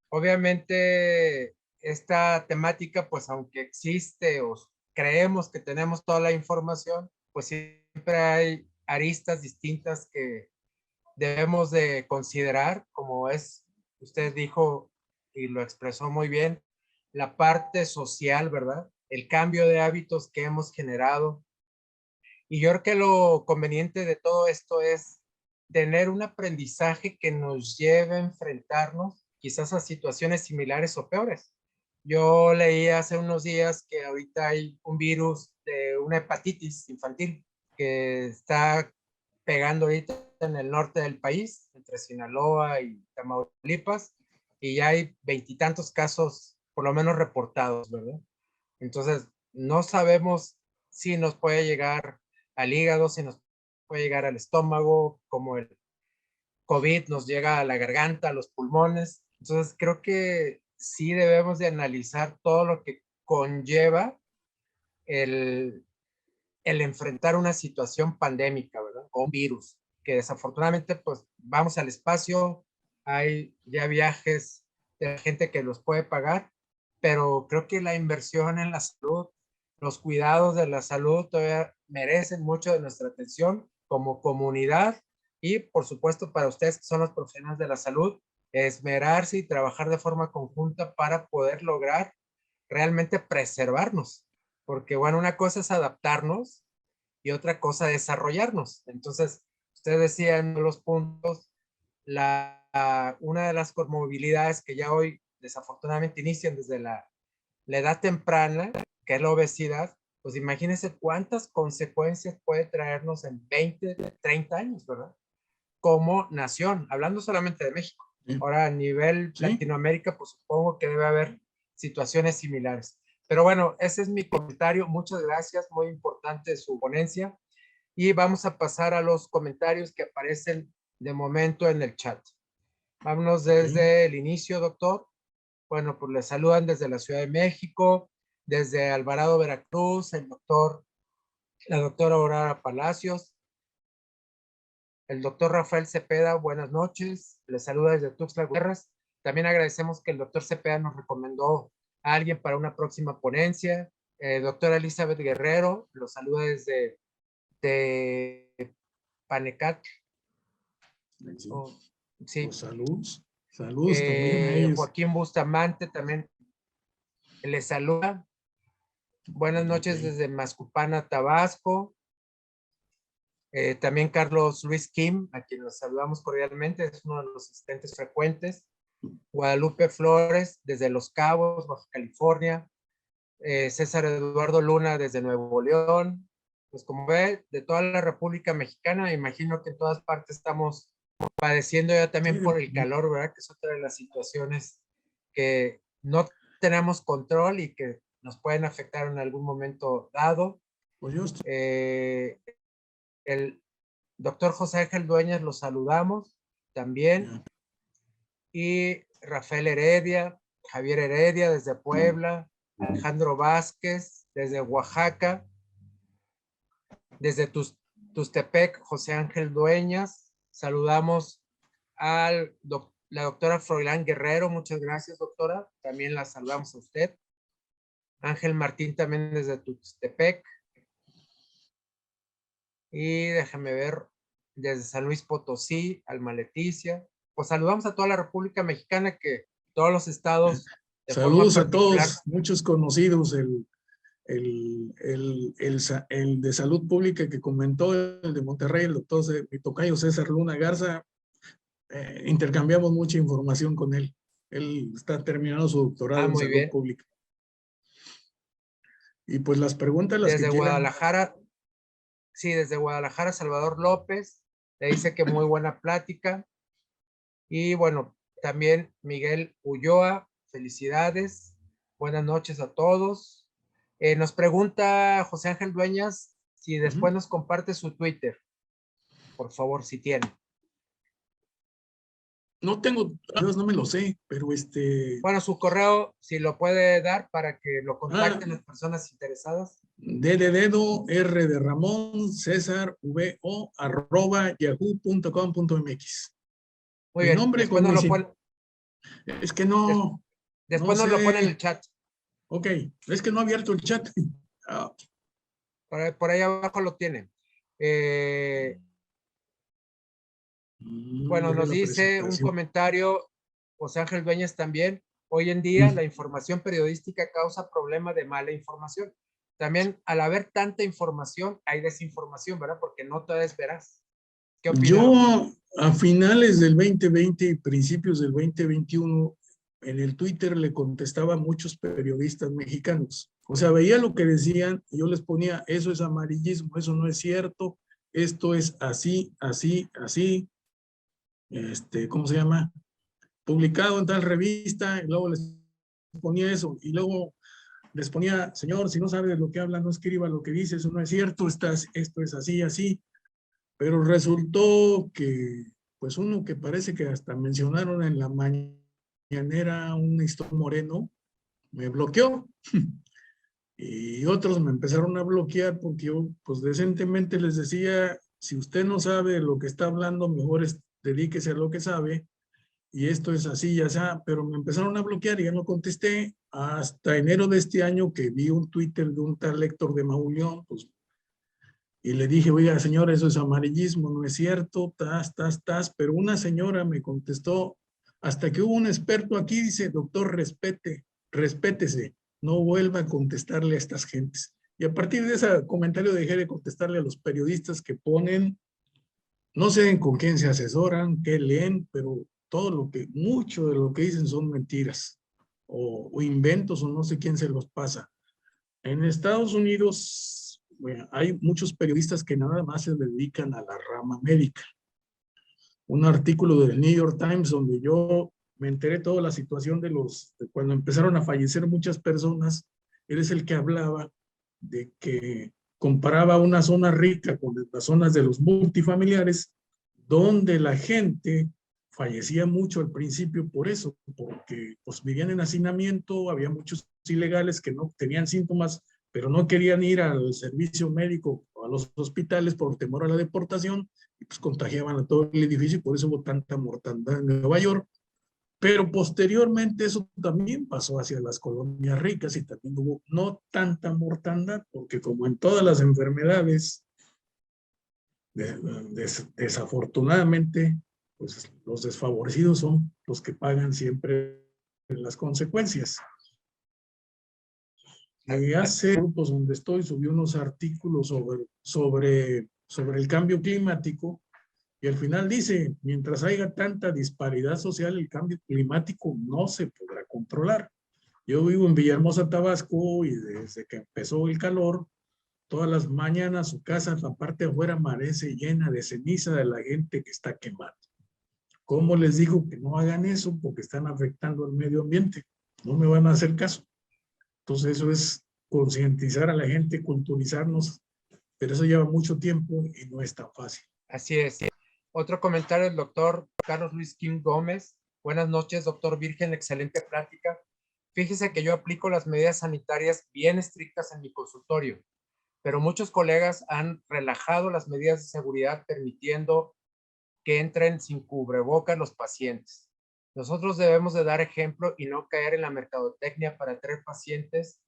Obviamente, esta temática, pues aunque existe o creemos que tenemos toda la información, pues siempre hay aristas distintas que debemos de considerar, como usted dijo y lo expresó muy bien, la parte social, ¿verdad? El cambio de hábitos que hemos generado. Y yo creo que lo conveniente de todo esto es tener un aprendizaje que nos lleve a enfrentarnos quizás a situaciones similares o peores. Yo leí hace unos días que ahorita hay un virus de una hepatitis infantil que está pegando ahorita en el norte del país, entre Sinaloa y Tamaulipas, y ya hay 20 y tantos casos, por lo menos reportados, ¿verdad? Entonces, no sabemos si nos puede llegar al hígado, si nos puede llegar al estómago, como el COVID nos llega a la garganta, a los pulmones. Entonces, creo que sí debemos de analizar todo lo que conlleva el, el enfrentar una situación pandémica, ¿verdad? Con un virus, que desafortunadamente, pues, vamos al espacio, hay ya viajes de gente que los puede pagar, pero creo que la inversión en la salud, los cuidados de la salud todavía merecen mucho de nuestra atención como comunidad y, por supuesto, para ustedes que son los profesionales de la salud, esmerarse y trabajar de forma conjunta para poder lograr realmente preservarnos. Porque, bueno, una cosa es adaptarnos y otra cosa es desarrollarnos. Entonces, usted decía en los puntos, una de las comorbilidades que ya hoy desafortunadamente inician desde la edad temprana, que es la obesidad, pues imagínense cuántas consecuencias puede traernos en 20, 30 años, ¿verdad? Como nación, hablando solamente de México. Sí. Ahora a nivel Sí. Latinoamérica, pues supongo que debe haber situaciones similares. Pero bueno, ese es mi comentario. Muchas gracias, muy importante su ponencia. Y vamos a pasar a los comentarios que aparecen de momento en el chat. Vámonos desde el inicio, doctor. Bueno, pues le saludan desde la Ciudad de México, desde Alvarado, Veracruz, la doctora Aurora Palacios, el doctor Rafael Cepeda, buenas noches, le saluda desde Tuxtla Gutiérrez. También agradecemos que el doctor Cepeda nos recomendó a alguien para una próxima ponencia. Doctora Elizabeth Guerrero, lo saluda desde Panecat. Sí. Sí. Pues saludos también a ellos. Joaquín Bustamante también le saluda. Buenas noches desde Mascupana, Tabasco. También Carlos Luis Kim, a quien nos saludamos cordialmente, es uno de los asistentes frecuentes. Guadalupe Flores, desde Los Cabos, Baja California. César Eduardo Luna, desde Nuevo León. Pues como ve, de toda la República Mexicana, me imagino que en todas partes estamos padeciendo ya también por el calor, ¿verdad? Que es otra de las situaciones que no tenemos control y que nos pueden afectar en algún momento dado. Pues yo el doctor José Ángel Dueñas lo saludamos también. Y Rafael Heredia, Javier Heredia desde Puebla, Alejandro Vázquez desde Oaxaca, desde Tustepec, José Ángel Dueñas. Saludamos a la doctora Froilán Guerrero, muchas gracias, doctora. También la saludamos a usted. Ángel Martín también desde Tustepec. Y déjame ver, desde San Luis Potosí, Alma Leticia. Pues saludamos a toda la República Mexicana, que todos los estados. Saludos a todos, muchos conocidos, el de Salud Pública que comentó, el de Monterrey, el doctor mi tocayo César Luna Garza, intercambiamos mucha información con él. Él está terminando su doctorado en Salud Pública. Y pues las preguntas las desde que Guadalajara, sí, desde Guadalajara, Salvador López, le dice que muy buena plática. Y bueno, también Miguel Ulloa, felicidades, buenas noches a todos. Nos pregunta José Ángel Dueñas si después nos comparte su Twitter, por favor, si tiene. No tengo, no me lo sé, pero Bueno, su correo, si lo puede dar para que lo contacten las personas interesadas. D de dedo, R de Ramón, César, VO, @yahoo.com.mx. Muy bien, nombre después nos lo pone. Es que no. Después nos lo pone en el chat. Ok, es que no ha abierto el chat. Por ahí abajo lo tiene. Bueno, nos dice un comentario José Ángel Dueñas también. Hoy en día la información periodística causa problema de mala información. También al haber tanta información hay desinformación, ¿verdad? Porque no todo es veraz. ¿Qué opinas? Yo a finales del 2020 y principios del 2021 en el Twitter le contestaba a muchos periodistas mexicanos. O sea, veía lo que decían y yo les ponía, eso es amarillismo, eso no es cierto, esto es así, así, así. ¿Cómo se llama? Publicado en tal revista, y luego les ponía eso, y luego les ponía, señor, si no sabe de lo que habla, no escriba lo que dice, eso no es cierto, esto es así, así. Pero resultó que, pues uno que parece que hasta mencionaron en la mañanera un Néstor Moreno, me bloqueó. Y otros me empezaron a bloquear porque yo, pues decentemente les decía, si usted no sabe lo que está hablando, mejor dedíquese a lo que sabe. Y esto es así, ya sea, pero me empezaron a bloquear y ya no contesté hasta enero de este año que vi un Twitter de un tal Héctor de Mauleón, pues, y le dije, oiga, señor, eso es amarillismo, no es cierto, pero una señora me contestó, hasta que hubo un experto aquí, dice, doctor, respétese, no vuelva a contestarle a estas gentes. Y a partir de ese comentario dejé de contestarle a los periodistas que ponen, no sé con quién se asesoran, qué leen, pero mucho de lo que dicen son mentiras o inventos o no sé quién se los pasa. En Estados Unidos, bueno, hay muchos periodistas que nada más se dedican a la rama médica. Un artículo del New York Times donde yo me enteré toda la situación de cuando empezaron a fallecer muchas personas, él es el que hablaba de que comparaba una zona rica con las zonas de los multifamiliares, donde la gente fallecía mucho al principio por eso, porque pues, vivían en hacinamiento, había muchos ilegales que no tenían síntomas, pero no querían ir al servicio médico o a los hospitales por temor a la deportación, y pues contagiaban a todo el edificio, y por eso hubo tanta mortandad en Nueva York. Pero posteriormente eso también pasó hacia las colonias ricas y también hubo no tanta mortandad, porque como en todas las enfermedades, desafortunadamente, pues los desfavorecidos son los que pagan siempre las consecuencias. Hace grupos donde estoy, subí unos artículos sobre el cambio climático, y al final dice, mientras haya tanta disparidad social, el cambio climático no se podrá controlar. Yo vivo en Villahermosa, Tabasco, y desde que empezó el calor, todas las mañanas su casa, la parte de afuera, amanece llena de ceniza de la gente que está quemando. ¿Cómo les digo que no hagan eso? Porque están afectando al medio ambiente. No me van a hacer caso. Entonces eso es concientizar a la gente, culturizarnos, pero eso lleva mucho tiempo y no es tan fácil. Así es. Otro comentario del doctor Carlos Luis Kim Gómez. Buenas noches, doctor Virgen, excelente plática. Fíjese que yo aplico las medidas sanitarias bien estrictas en mi consultorio, pero muchos colegas han relajado las medidas de seguridad permitiendo que entren sin cubrebocas los pacientes. Nosotros debemos de dar ejemplo y no caer en la mercadotecnia para traer pacientes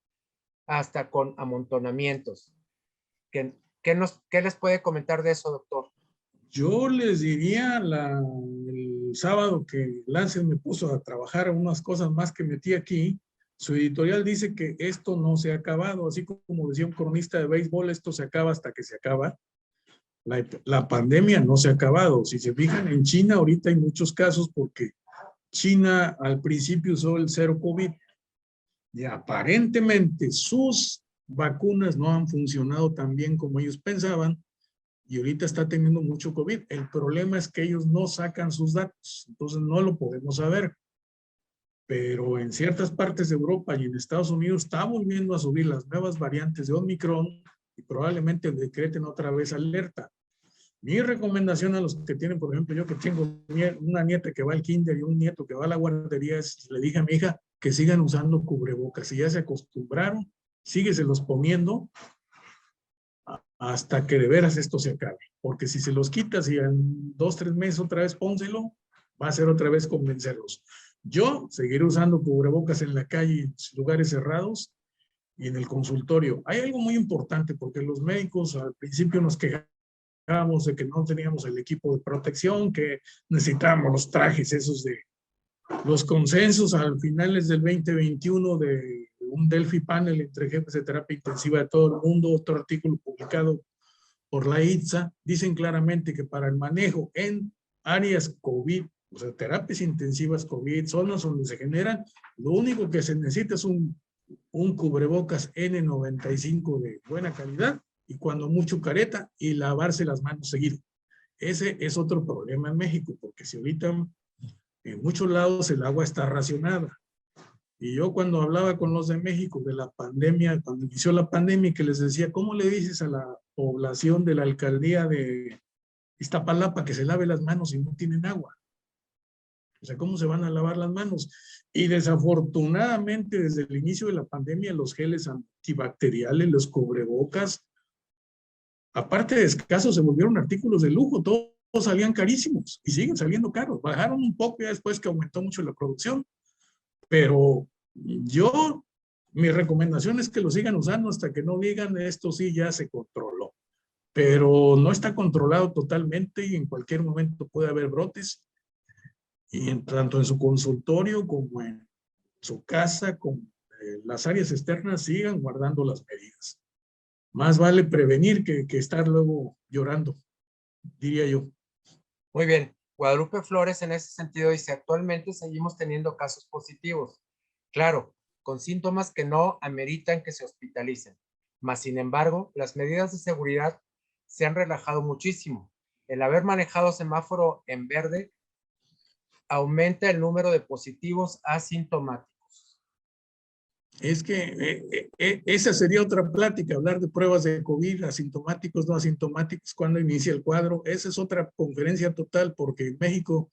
hasta con amontonamientos. ¿Qué les puede comentar de eso, doctor? Yo les diría el sábado que Lance me puso a trabajar unas cosas más que metí aquí. Su editorial dice que esto no se ha acabado, así como decía un cronista de béisbol, esto se acaba hasta que se acaba. La pandemia no se ha acabado. Si se fijan en China, ahorita hay muchos casos porque China al principio usó el cero COVID y aparentemente sus vacunas no han funcionado tan bien como ellos pensaban, y ahorita está teniendo mucho COVID. El problema es que ellos no sacan sus datos, entonces no lo podemos saber. Pero en ciertas partes de Europa y en Estados Unidos está volviendo a subir las nuevas variantes de Omicron y probablemente decreten otra vez alerta. Mi recomendación a los que tienen, por ejemplo, yo que tengo una nieta que va al kinder y un nieto que va a la guardería, le dije a mi hija que sigan usando cubrebocas. Si ya se acostumbraron, sígueselos poniendo hasta que de veras esto se acabe. Porque si se los quitas y en 2, 3 meses otra vez pónselo, va a ser otra vez convencerlos. Yo seguiré usando cubrebocas en la calle, en lugares cerrados y en el consultorio. Hay algo muy importante porque los médicos al principio nos quejábamos de que no teníamos el equipo de protección, que necesitábamos los trajes esos de los consensos al finales del 2021 de un Delphi panel entre jefes de terapia intensiva de todo el mundo, otro artículo publicado por la ITSA, dicen claramente que para el manejo en áreas COVID, o sea, terapias intensivas COVID, zonas donde se generan, lo único que se necesita es un cubrebocas N95 de buena calidad y cuando mucho careta y lavarse las manos seguido. Ese es otro problema en México, porque si ahorita en muchos lados el agua está racionada. Y yo cuando hablaba con los de México de la pandemia, cuando inició la pandemia, que les decía, ¿cómo le dices a la población de la alcaldía de Iztapalapa que se lave las manos si no tienen agua? O sea, ¿cómo se van a lavar las manos? Y desafortunadamente desde el inicio de la pandemia los geles antibacteriales, los cubrebocas, aparte de escasos, se volvieron artículos de lujo, todos salían carísimos y siguen saliendo caros. Bajaron un poco ya después que aumentó mucho la producción, pero mi recomendación es que lo sigan usando hasta que no digan esto sí ya se controló. Pero no está controlado totalmente y en cualquier momento puede haber brotes. Y tanto en su consultorio como en su casa, como las áreas externas, sigan guardando las medidas. Más vale prevenir que estar luego llorando, diría yo. Muy bien. Guadalupe Flores en ese sentido dice, actualmente seguimos teniendo casos positivos. Claro, con síntomas que no ameritan que se hospitalicen. Mas, sin embargo, las medidas de seguridad se han relajado muchísimo. El haber manejado semáforo en verde aumenta el número de positivos asintomáticos. Es que esa sería otra plática, hablar de pruebas de COVID, asintomáticos, no asintomáticos, cuando inicia el cuadro. Esa es otra conferencia total, porque en México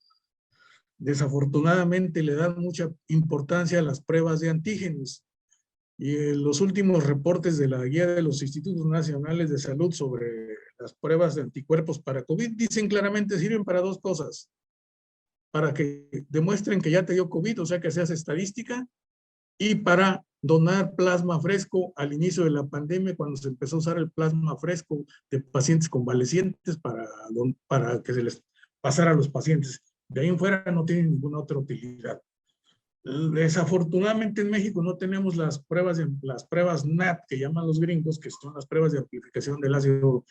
desafortunadamente le dan mucha importancia a las pruebas de antígenos. Y los últimos reportes de la guía de los Institutos Nacionales de Salud sobre las pruebas de anticuerpos para COVID dicen claramente sirven para dos cosas. Para que demuestren que ya te dio COVID, o sea que seas estadística, y para donar plasma fresco al inicio de la pandemia, cuando se empezó a usar el plasma fresco de pacientes convalecientes para que se les pasara a los pacientes. De ahí en fuera no tiene ninguna otra utilidad. Desafortunadamente en México no tenemos las pruebas NAT que llaman los gringos, que son las pruebas de amplificación del ácido.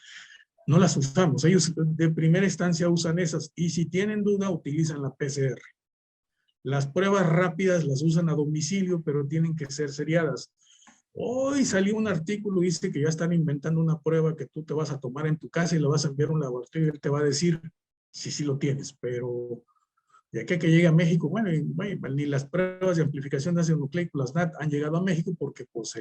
No las usamos. Ellos de primera instancia usan esas y si tienen duda utilizan la PCR. Las pruebas rápidas las usan a domicilio, pero tienen que ser seriadas. Hoy salió un artículo, dice que ya están inventando una prueba que tú te vas a tomar en tu casa y la vas a enviar a un laboratorio y él te va a decir si sí lo tienes, pero de aquí a que llegue a México, bueno, ni las pruebas de amplificación de ácido nucleico, las NAT, han llegado a México porque, pues,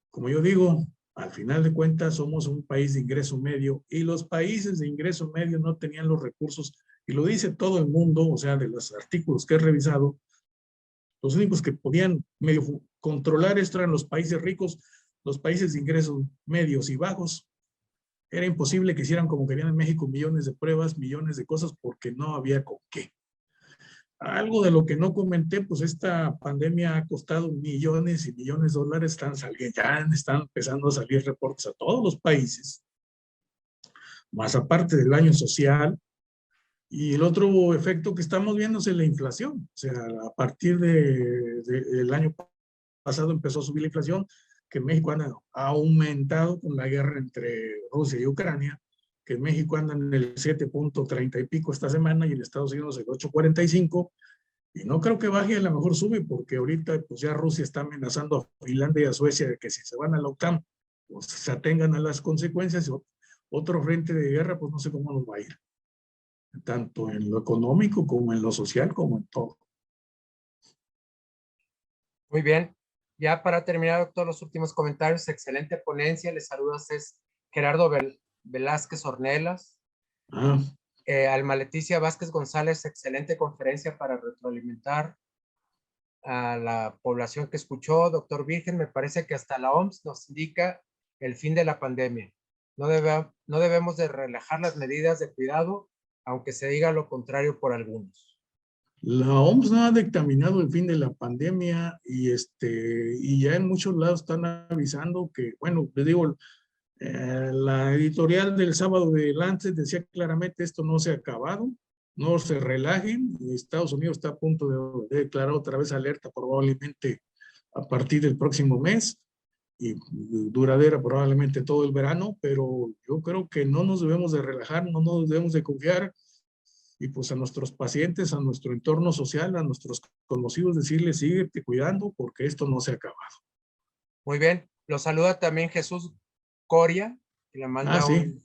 como yo digo, al final de cuentas somos un país de ingreso medio y los países de ingreso medio no tenían los recursos, y lo dice todo el mundo, o sea, de los artículos que he revisado, los únicos que podían medio controlar esto eran los países ricos, los países de ingresos medios y bajos. Era imposible que hicieran como querían en México millones de pruebas, millones de cosas, porque no había con qué. Algo de lo que no comenté, pues esta pandemia ha costado millones y millones de dólares, ya están empezando a salir reportes a todos los países, más aparte del daño social. Y el otro efecto que estamos viendo es la inflación. O sea, a partir del año pasado empezó a subir la inflación, que en México ha aumentado con la guerra entre Rusia y Ucrania, que en México anda en el 7.30 y pico esta semana y en Estados Unidos el 8.45, y no creo que baje, a lo mejor sube, porque ahorita pues ya Rusia está amenazando a Finlandia y a Suecia de que si se van a la OTAN, pues se atengan a las consecuencias. Otro frente de guerra, pues no sé cómo nos va a ir, tanto en lo económico como en lo social, como en todo. Muy bien. Ya para terminar, doctor, los últimos comentarios. Excelente ponencia. Les saludas, es Gerardo Velázquez Ornelas. Ah, Alma Leticia Vázquez González, excelente conferencia para retroalimentar a la población que escuchó. Doctor Virgen, me parece que hasta la OMS nos indica el fin de la pandemia. No debemos de relajar las medidas de cuidado, aunque se diga lo contrario por algunos. la OMS no ha dictaminado el fin de la pandemia y ya en muchos lados están avisando que, bueno, les digo, la editorial del sábado de Lancet decía claramente esto no se ha acabado, no se relajen. Estados Unidos está a punto de declarar otra vez alerta probablemente a partir del próximo mes y duradera probablemente todo el verano, pero yo creo que no nos debemos de relajar, no nos debemos de confiar, y pues a nuestros pacientes, a nuestro entorno social, a nuestros conocidos decirles síguete cuidando porque esto no se ha acabado. Muy bien. Lo saluda también Jesús Coria, que le Ah, manda sí.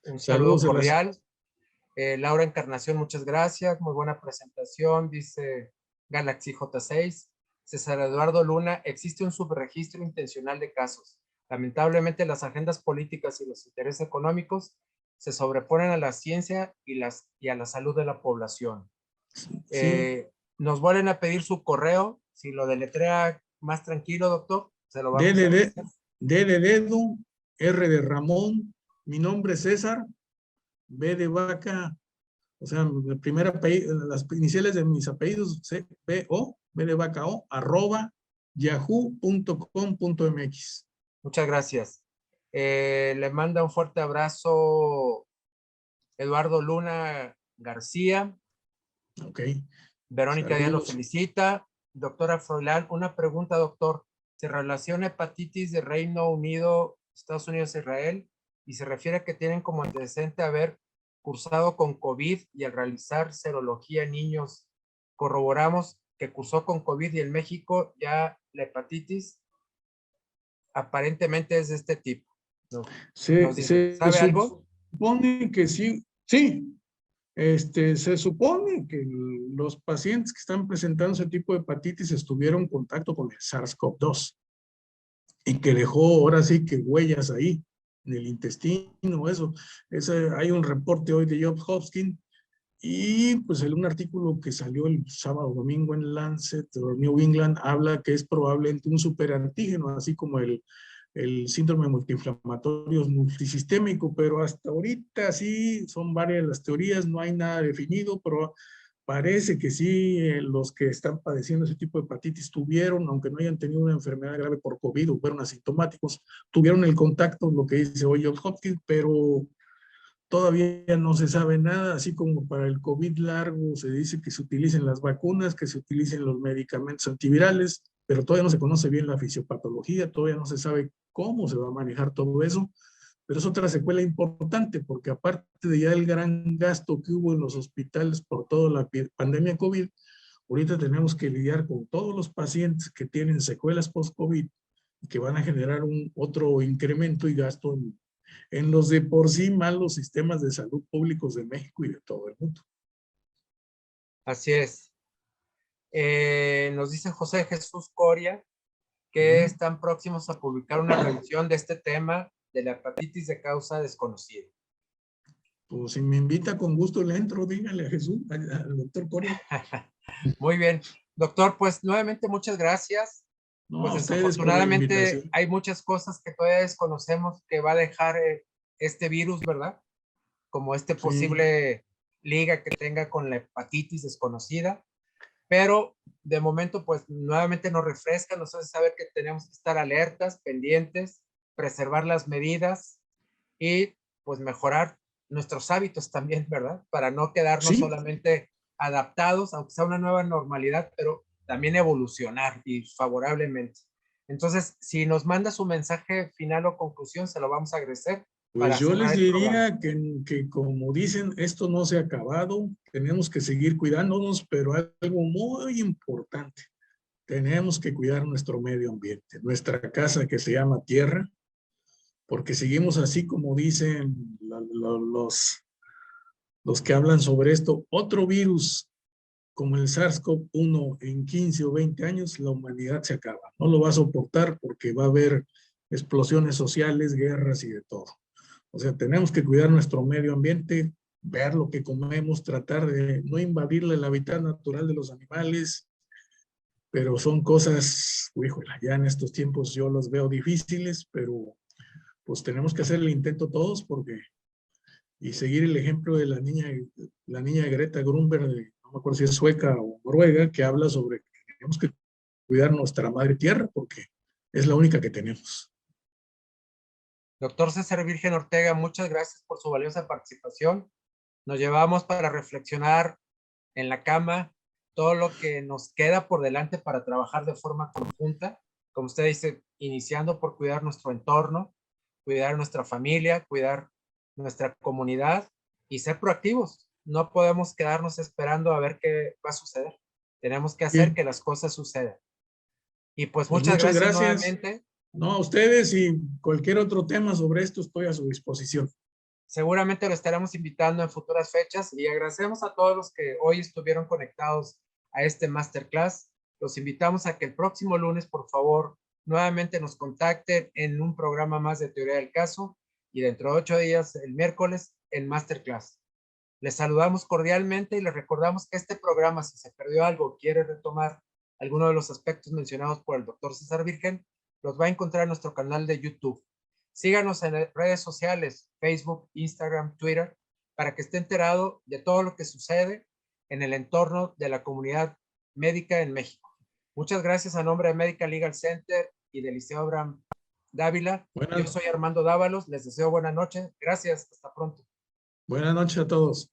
un saludo Saludos a las... cordial. Laura Encarnación, muchas gracias. Muy buena presentación, dice Galaxy J6. César Eduardo Luna, existe un subregistro intencional de casos. Lamentablemente las agendas políticas y los intereses económicos se sobreponen a la ciencia y a la salud de la población. Sí. Nos vuelven a pedir su correo. Si lo deletrea más tranquilo, doctor, se lo D vamos a de, agradecer. D de dedo, R de Ramón, mi nombre es César, B de vaca, o sea, las iniciales de mis apellidos, C-B-O, B de vaca O, @yahoo.com.mx. Muchas gracias. Le manda un fuerte abrazo Eduardo Luna García. Ok. Verónica Díaz lo Saludos. felicita. Doctora Froilán, una pregunta, doctor. ¿Se relaciona hepatitis de Reino Unido, Estados Unidos e Israel? Y se refiere a que tienen como antecedente haber cursado con COVID y al realizar serología en niños, corroboramos que cursó con COVID y en México ya la hepatitis aparentemente es de este tipo. Nos dice, Se ¿sabe algo? supone que sí, sí, Se supone que los pacientes que están presentando ese tipo de hepatitis estuvieron en contacto con el SARS-CoV-2 y que dejó ahora sí que huellas ahí en el intestino, eso. Hay un reporte hoy de Johns Hopkins y pues un artículo que salió el sábado domingo en Lancet o New England habla que es probablemente un superantígeno, así como el síndrome multiinflamatorio multisistémico, pero hasta ahorita sí son varias las teorías, no hay nada definido, pero parece que sí, los que están padeciendo ese tipo de hepatitis tuvieron, aunque no hayan tenido una enfermedad grave por COVID o fueron asintomáticos, tuvieron el contacto, lo que dice hoy Johns Hopkins, pero todavía no se sabe nada, así como para el COVID largo se dice que se utilicen las vacunas, que se utilicen los medicamentos antivirales, pero todavía no se conoce bien la fisiopatología, todavía no se sabe cómo se va a manejar todo eso, pero es otra secuela importante, porque aparte de ya el gran gasto que hubo en los hospitales por toda la pandemia COVID, ahorita tenemos que lidiar con todos los pacientes que tienen secuelas post-COVID y que van a generar otro incremento y gasto en los de por sí malos sistemas de salud públicos de México y de todo el mundo. Así es. Nos dice José Jesús Coria que están próximos a publicar una revisión de este tema de la hepatitis de causa desconocida. Pues si me invita, con gusto le entro, dígale a Jesús, al doctor Coria. Muy bien. Doctor, pues nuevamente muchas gracias. No, Pues a ustedes por la desafortunadamente invitación. hay muchas cosas que todavía desconocemos que va a dejar este virus, ¿verdad? Como este posible liga que tenga con la hepatitis desconocida. Pero de momento, pues nuevamente nos refresca, nos hace saber que tenemos que estar alertas, pendientes, preservar las medidas y pues mejorar nuestros hábitos también, ¿verdad? Para no quedarnos solamente adaptados, aunque sea una nueva normalidad, pero también evolucionar y favorablemente. Entonces, si nos manda su mensaje final o conclusión, se lo vamos a agradecer. Pues yo les diría que como dicen, esto no se ha acabado, tenemos que seguir cuidándonos, pero algo muy importante, tenemos que cuidar nuestro medio ambiente, nuestra casa que se llama tierra, porque seguimos así como dicen los que hablan sobre esto, otro virus como el SARS-CoV-1 en 15 o 20 años, la humanidad se acaba. No lo va a soportar porque va a haber explosiones sociales, guerras y de todo. O sea, tenemos que cuidar nuestro medio ambiente, ver lo que comemos, tratar de no invadirle el hábitat natural de los animales, pero son cosas, híjole, ya en estos tiempos yo los veo difíciles, pero pues tenemos que hacer el intento todos y seguir el ejemplo de la niña Greta Grunberg, no me acuerdo si es sueca o noruega, que habla sobre que tenemos que cuidar nuestra madre tierra porque es la única que tenemos. Doctor César Virgen Ortega, muchas gracias por su valiosa participación. Nos llevamos para reflexionar en la cama todo lo que nos queda por delante para trabajar de forma conjunta. Como usted dice, iniciando por cuidar nuestro entorno, cuidar nuestra familia, cuidar nuestra comunidad y ser proactivos. No podemos quedarnos esperando a ver qué va a suceder. Tenemos que hacer que las cosas sucedan. Y pues muchas gracias nuevamente. No, a ustedes, y cualquier otro tema sobre esto estoy a su disposición. Seguramente lo estaremos invitando en futuras fechas y agradecemos a todos los que hoy estuvieron conectados a este masterclass. Los invitamos a que el próximo lunes, por favor, nuevamente nos contacten en un programa más de Teoría del Caso y dentro de 8 días, el miércoles, el masterclass. Les saludamos cordialmente y les recordamos que este programa, si se perdió algo, quiere retomar alguno de los aspectos mencionados por el doctor César Virgen, los va a encontrar en nuestro canal de YouTube. Síganos en redes sociales, Facebook, Instagram, Twitter, para que esté enterado de todo lo que sucede en el entorno de la comunidad médica en México. Muchas gracias a nombre de Medical Legal Center y del Liceo Abraham Dávila. Yo soy Armando Dávalos, les deseo buena noche. Gracias, hasta pronto. Buenas noches a todos.